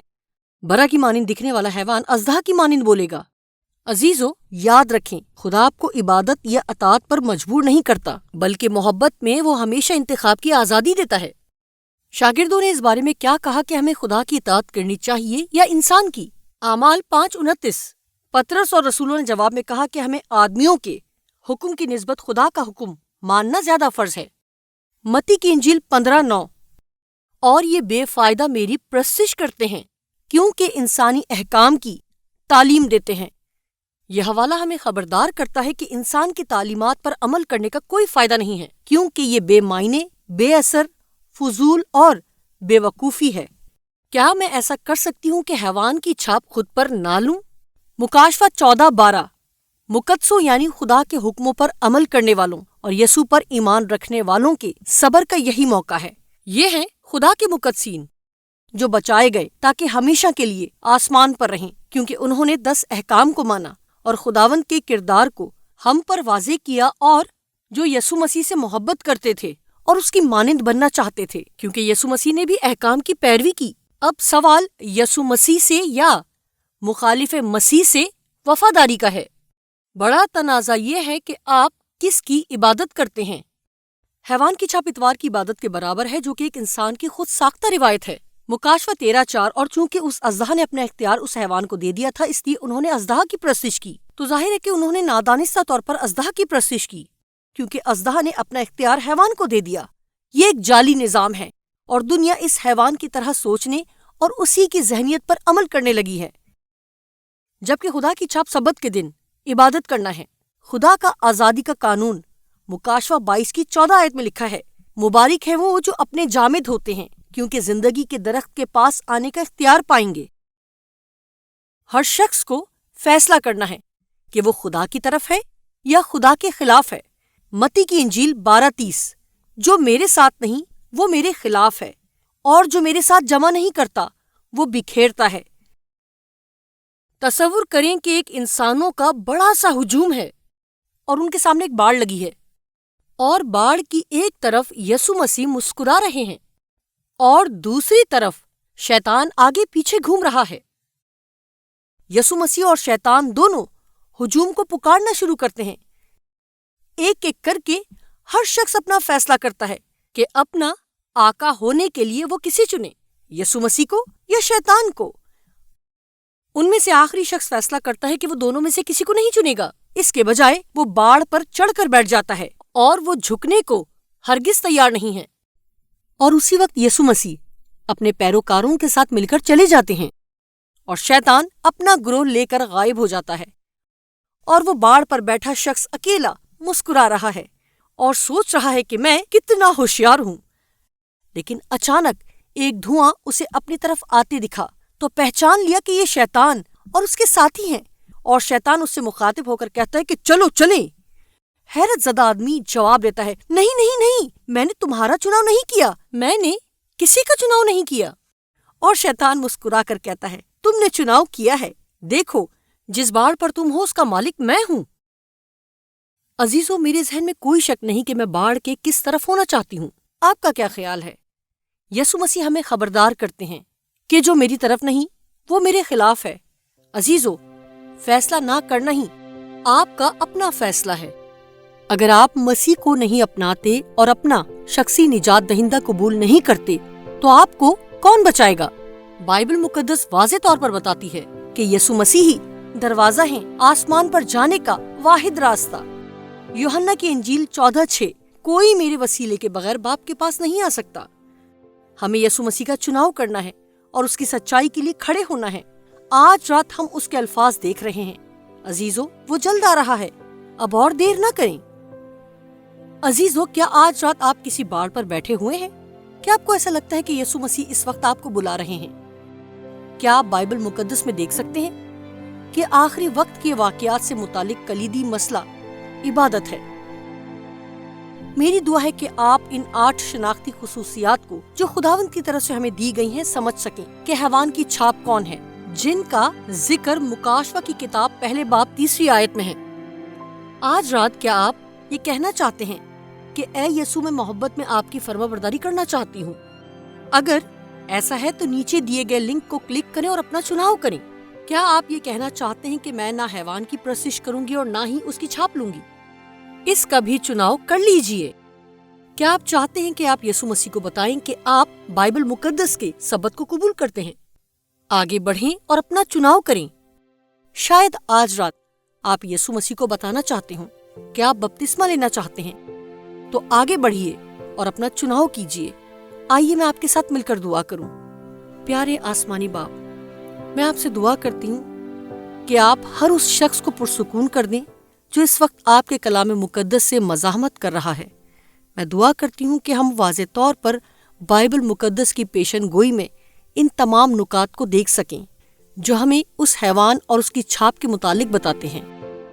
برا کی مانند دکھنے والا حیوان اژدہا کی مانند بولے گا۔ عزیزو، یاد رکھیں، خدا آپ کو عبادت یا اطاعت پر مجبور نہیں کرتا، بلکہ محبت میں وہ ہمیشہ انتخاب کی آزادی دیتا ہے۔ شاگردوں نے اس بارے میں کیا کہا کہ ہمیں خدا کی اطاعت کرنی چاہیے یا انسان کی؟ اعمال 5:29۔ پطرس اور رسولوں نے جواب میں کہا کہ ہمیں آدمیوں کے حکم کی نسبت خدا کا حکم ماننا زیادہ فرض ہے۔ متی کی انجیل 15:9۔ اور یہ بے فائدہ میری پرستش کرتے ہیں کیونکہ انسانی احکام کی تعلیم دیتے ہیں۔ یہ حوالہ ہمیں خبردار کرتا ہے کہ انسان کی تعلیمات پر عمل کرنے کا کوئی فائدہ نہیں ہے، کیونکہ یہ بے معنی، بے اثر، فضول اور بے وقوفی ہے۔ کیا میں ایسا کر سکتی ہوں کہ حیوان کی چھاپ خود پر نہ لوں؟ مکاشفہ 14:12۔ مقدسوں یعنی خدا کے حکموں پر عمل کرنے والوں اور یسوع پر ایمان رکھنے والوں کے صبر کا یہی موقع ہے۔ یہ ہیں خدا کے مقدسین جو بچائے گئے تاکہ ہمیشہ کے لیے آسمان پر رہیں، کیونکہ انہوں نے 10 احکام کو مانا اور خداوند کے کردار کو ہم پر واضح کیا، اور جو یسوع مسیح سے محبت کرتے تھے اور اس کی مانند بننا چاہتے تھے، کیونکہ یسوع مسیح نے بھی احکام کی پیروی کی۔ اب سوال یسوع مسیح سے یا مخالف مسیح سے وفاداری کا ہے۔ بڑا تنازع یہ ہے کہ آپ کس کی عبادت کرتے ہیں۔ حیوان کی چھاپ اتوار کی عبادت کے برابر ہے، جو کہ ایک انسان کی خود ساختہ روایت ہے۔ مکاشفہ 13:4۔ اور چونکہ اس اژدہا نے اپنا اختیار اس حیوان کو دے دیا تھا، اس لیے انہوں نے اژدہا کی پرستش کی۔ تو ظاہر ہے کہ انہوں نے نادانستہ طور پر اژدہا کی پرستش کی، کیونکہ اژدہا نے اپنا اختیار حیوان کو دے دیا۔ یہ ایک جعلی نظام ہے اور دنیا اس حیوان کی طرح سوچنے اور اسی کی ذہنیت پر عمل کرنے لگی ہے، جبکہ خدا کی چھاپ سبت کے دن عبادت کرنا ہے۔ خدا کا آزادی کا قانون مکاشفہ 22 کی 14 آیت میں لکھا ہے، مبارک ہے وہ جو اپنے جامے دھوتے ہیں، کیونکہ زندگی کے درخت کے پاس آنے کا اختیار پائیں گے۔ ہر شخص کو فیصلہ کرنا ہے کہ وہ خدا کی طرف ہے یا خدا کے خلاف ہے۔ متی کی انجیل 12:30، جو میرے ساتھ نہیں وہ میرے خلاف ہے، اور جو میرے ساتھ جمع نہیں کرتا وہ بکھیرتا ہے۔ تصور کریں کہ ایک انسانوں کا بڑا سا ہجوم ہے اور ان کے سامنے ایک باڑ لگی ہے، اور باڑ کی ایک طرف یسوع مسیح مسکرا رہے ہیں اور دوسری طرف شیطان آگے پیچھے گھوم رہا ہے۔ یسوع مسیح اور شیطان دونوں ہجوم کو پکارنا شروع کرتے ہیں۔ ایک ایک کر کے ہر شخص اپنا فیصلہ کرتا ہے کہ اپنا آقا ہونے کے لیے وہ کسی چنے، یسوع مسیح کو یا شیطان کو۔ ان میں سے آخری شخص فیصلہ کرتا ہے کہ وہ دونوں میں سے کسی کو نہیں چنے گا، اس کے بجائے وہ باڑ پر چڑھ کر بیٹھ جاتا ہے اور وہ جھکنے کو ہرگز تیار نہیں ہے۔ اور اسی وقت یسوع مسیح اپنے پیروکاروں کے ساتھ مل کر چلے جاتے ہیں اور شیطان اپنا گروہ لے کر غائب ہو جاتا ہے، اور وہ باڑ پر بیٹھا شخص اکیلا مسکرا رہا ہے اور سوچ رہا ہے کہ میں کتنا ہوشیار ہوں۔ لیکن اچانک ایک دھواں اسے اپنی طرف آتے دکھا تو پہچان لیا کہ یہ شیطان اور اس کے ساتھی ہیں، اور شیطان اس سے مخاطب ہو کر کہتا ہے کہ چلو چلیں۔ حیرت زدہ آدمی جواب دیتا ہے، نہیں نہیں نہیں، میں نے تمہارا چناؤ نہیں کیا، میں نے کسی کا چناؤ نہیں کیا۔ اور شیطان مسکرا کر کہتا ہے، تم نے چناؤ کیا ہے، دیکھو جس باڑ پر تم ہو اس کا مالک میں ہوں۔ عزیزو، میرے ذہن میں کوئی شک نہیں کہ میں باڑ کے کس طرف ہونا چاہتی ہوں۔ آپ کا کیا خیال ہے؟ یسوع مسیح ہمیں خبردار کرتے ہیں کہ جو میری طرف نہیں وہ میرے خلاف ہے۔ عزیزو، فیصلہ نہ کرنا ہی آپ کا اپنا فیصلہ ہے۔ اگر آپ مسیح کو نہیں اپناتے اور اپنا شخصی نجات دہندہ قبول نہیں کرتے تو آپ کو کون بچائے گا؟ بائبل مقدس واضح طور پر بتاتی ہے کہ یسوع مسیح ہی دروازہ ہیں آسمان پر جانے کا واحد راستہ۔ یوحنا کی انجیل 14:6، کوئی میرے وسیلے کے بغیر باپ کے پاس نہیں آ سکتا۔ ہمیں یسوع مسیح کا چناؤ کرنا ہے اور اس کی سچائی کے لیے کھڑے ہونا ہے۔ آج رات ہم اس کے الفاظ دیکھ رہے ہیں، عزیزو وہ جلد آ رہا ہے، اب اور دیر نہ کریں۔ عزیزو، کیا آج رات آپ کسی باڑ پر بیٹھے ہوئے ہیں؟ کیا آپ کو ایسا لگتا ہے کہ یسوع مسیح اس وقت آپ کو بلا رہے ہیں؟ کیا آپ بائبل مقدس میں دیکھ سکتے ہیں کہ آخری وقت کے واقعات سے متعلق کلیدی مسئلہ عبادت ہے؟ میری دعا ہے کہ آپ ان 8 شناختی خصوصیات کو جو خداوند کی طرف سے ہمیں دی گئی ہیں سمجھ سکیں کہ حیوان کی چھاپ کون ہے، جن کا ذکر مکاشفہ کی کتاب پہلے باب 3 آیت میں ہے۔ آج رات کیا آپ یہ کہنا چاہتے ہیں کہ اے یسوع، میں محبت میں آپ کی فرما برداری کرنا چاہتی ہوں؟ اگر ایسا ہے تو نیچے دیے گئے لنک کو کلک کریں اور اپنا چناؤ کریں۔ کیا آپ یہ کہنا چاہتے ہیں کہ میں نہ حیوان کی پرستش کروں گی اور نہ ہی اس کی چھاپ لوں گی؟ اس کا بھی چناؤ کر لیجئے۔ کیا آپ چاہتے ہیں کہ آپ یسوع مسیح کو بتائیں کہ آپ بائبل مقدس کے سبت کو قبول کرتے ہیں؟ آگے بڑھیں اور اپنا چناؤ کریں۔ شاید آج رات آپ یسوع مسیح کو بتانا چاہتے ہوں کہ آپ بپتسمہ لینا چاہتے ہیں، تو آگے بڑھیے اور اپنا چناؤ کیجئے۔ آئیے میں آپ کے ساتھ مل کر دعا کروں۔ پیارے آسمانی باپ، میں آپ سے دعا کرتی ہوں کہ آپ ہر اس شخص کو پرسکون کر دیں جو اس وقت آپ کے کلام مقدس سے مزاحمت کر رہا ہے۔ میں دعا کرتی ہوں کہ ہم واضح طور پر بائبل مقدس کی پیشن گوئی میں ان تمام نکات کو دیکھ سکیں جو ہمیں اس حیوان اور اس کی چھاپ کے متعلق بتاتے ہیں۔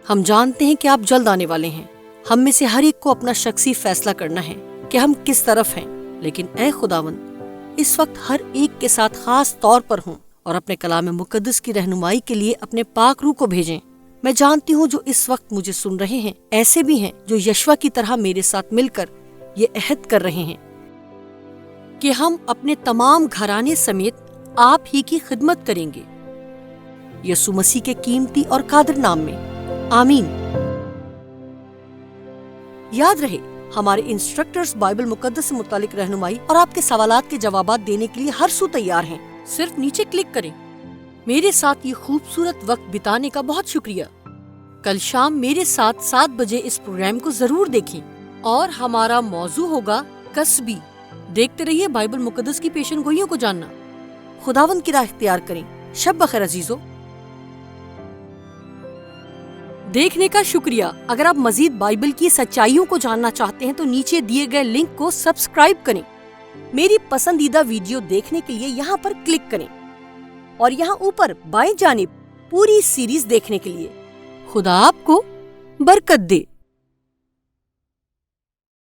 ہم جانتے ہیں کہ آپ جلد آنے والے ہیں۔ ہم میں سے ہر ایک کو اپنا شخصی فیصلہ کرنا ہے کہ ہم کس طرف ہیں، لیکن اے خداوند، اس وقت ہر ایک کے ساتھ خاص طور پر ہوں اور اپنے کلام مقدس کی رہنمائی کے لیے اپنے پاک روح کو بھیجیں۔ میں جانتی ہوں جو اس وقت مجھے سن رہے ہیں ایسے بھی ہیں جو یشوع کی طرح میرے ساتھ مل کر یہ عہد کر رہے ہیں کہ ہم اپنے تمام گھرانے سمیت آپ ہی کی خدمت کریں گے، یسوع مسیح کے قیمتی اور قادر نام میں، آمین۔ یاد رہے، ہمارے انسٹرکٹرز بائبل مقدس سے متعلق رہنمائی اور آپ کے سوالات کے جوابات دینے کے لیے ہر سو تیار ہیں۔ صرف نیچے کلک کریں۔ میرے ساتھ یہ خوبصورت وقت بتانے کا بہت شکریہ۔ کل شام میرے ساتھ 7 بجے اس پروگرام کو ضرور دیکھیں، اور ہمارا موضوع ہوگا کسبی۔ دیکھتے رہیے بائبل مقدس کی پیشن گوئیوں کو جاننا۔ خداوند کی راہ اختیار کریں۔ شب بخیر عزیزو۔ دیکھنے کا شکریہ۔ اگر آپ مزید بائبل کی سچائیوں کو جاننا چاہتے ہیں تو نیچے دیے گئے لنک کو سبسکرائب کریں۔ میری پسندیدہ ویڈیو دیکھنے کے لیے یہاں پر کلک کریں، اور یہاں اوپر بائیں جانب پوری سیریز دیکھنے کے لیے۔ خدا آپ کو برکت دے۔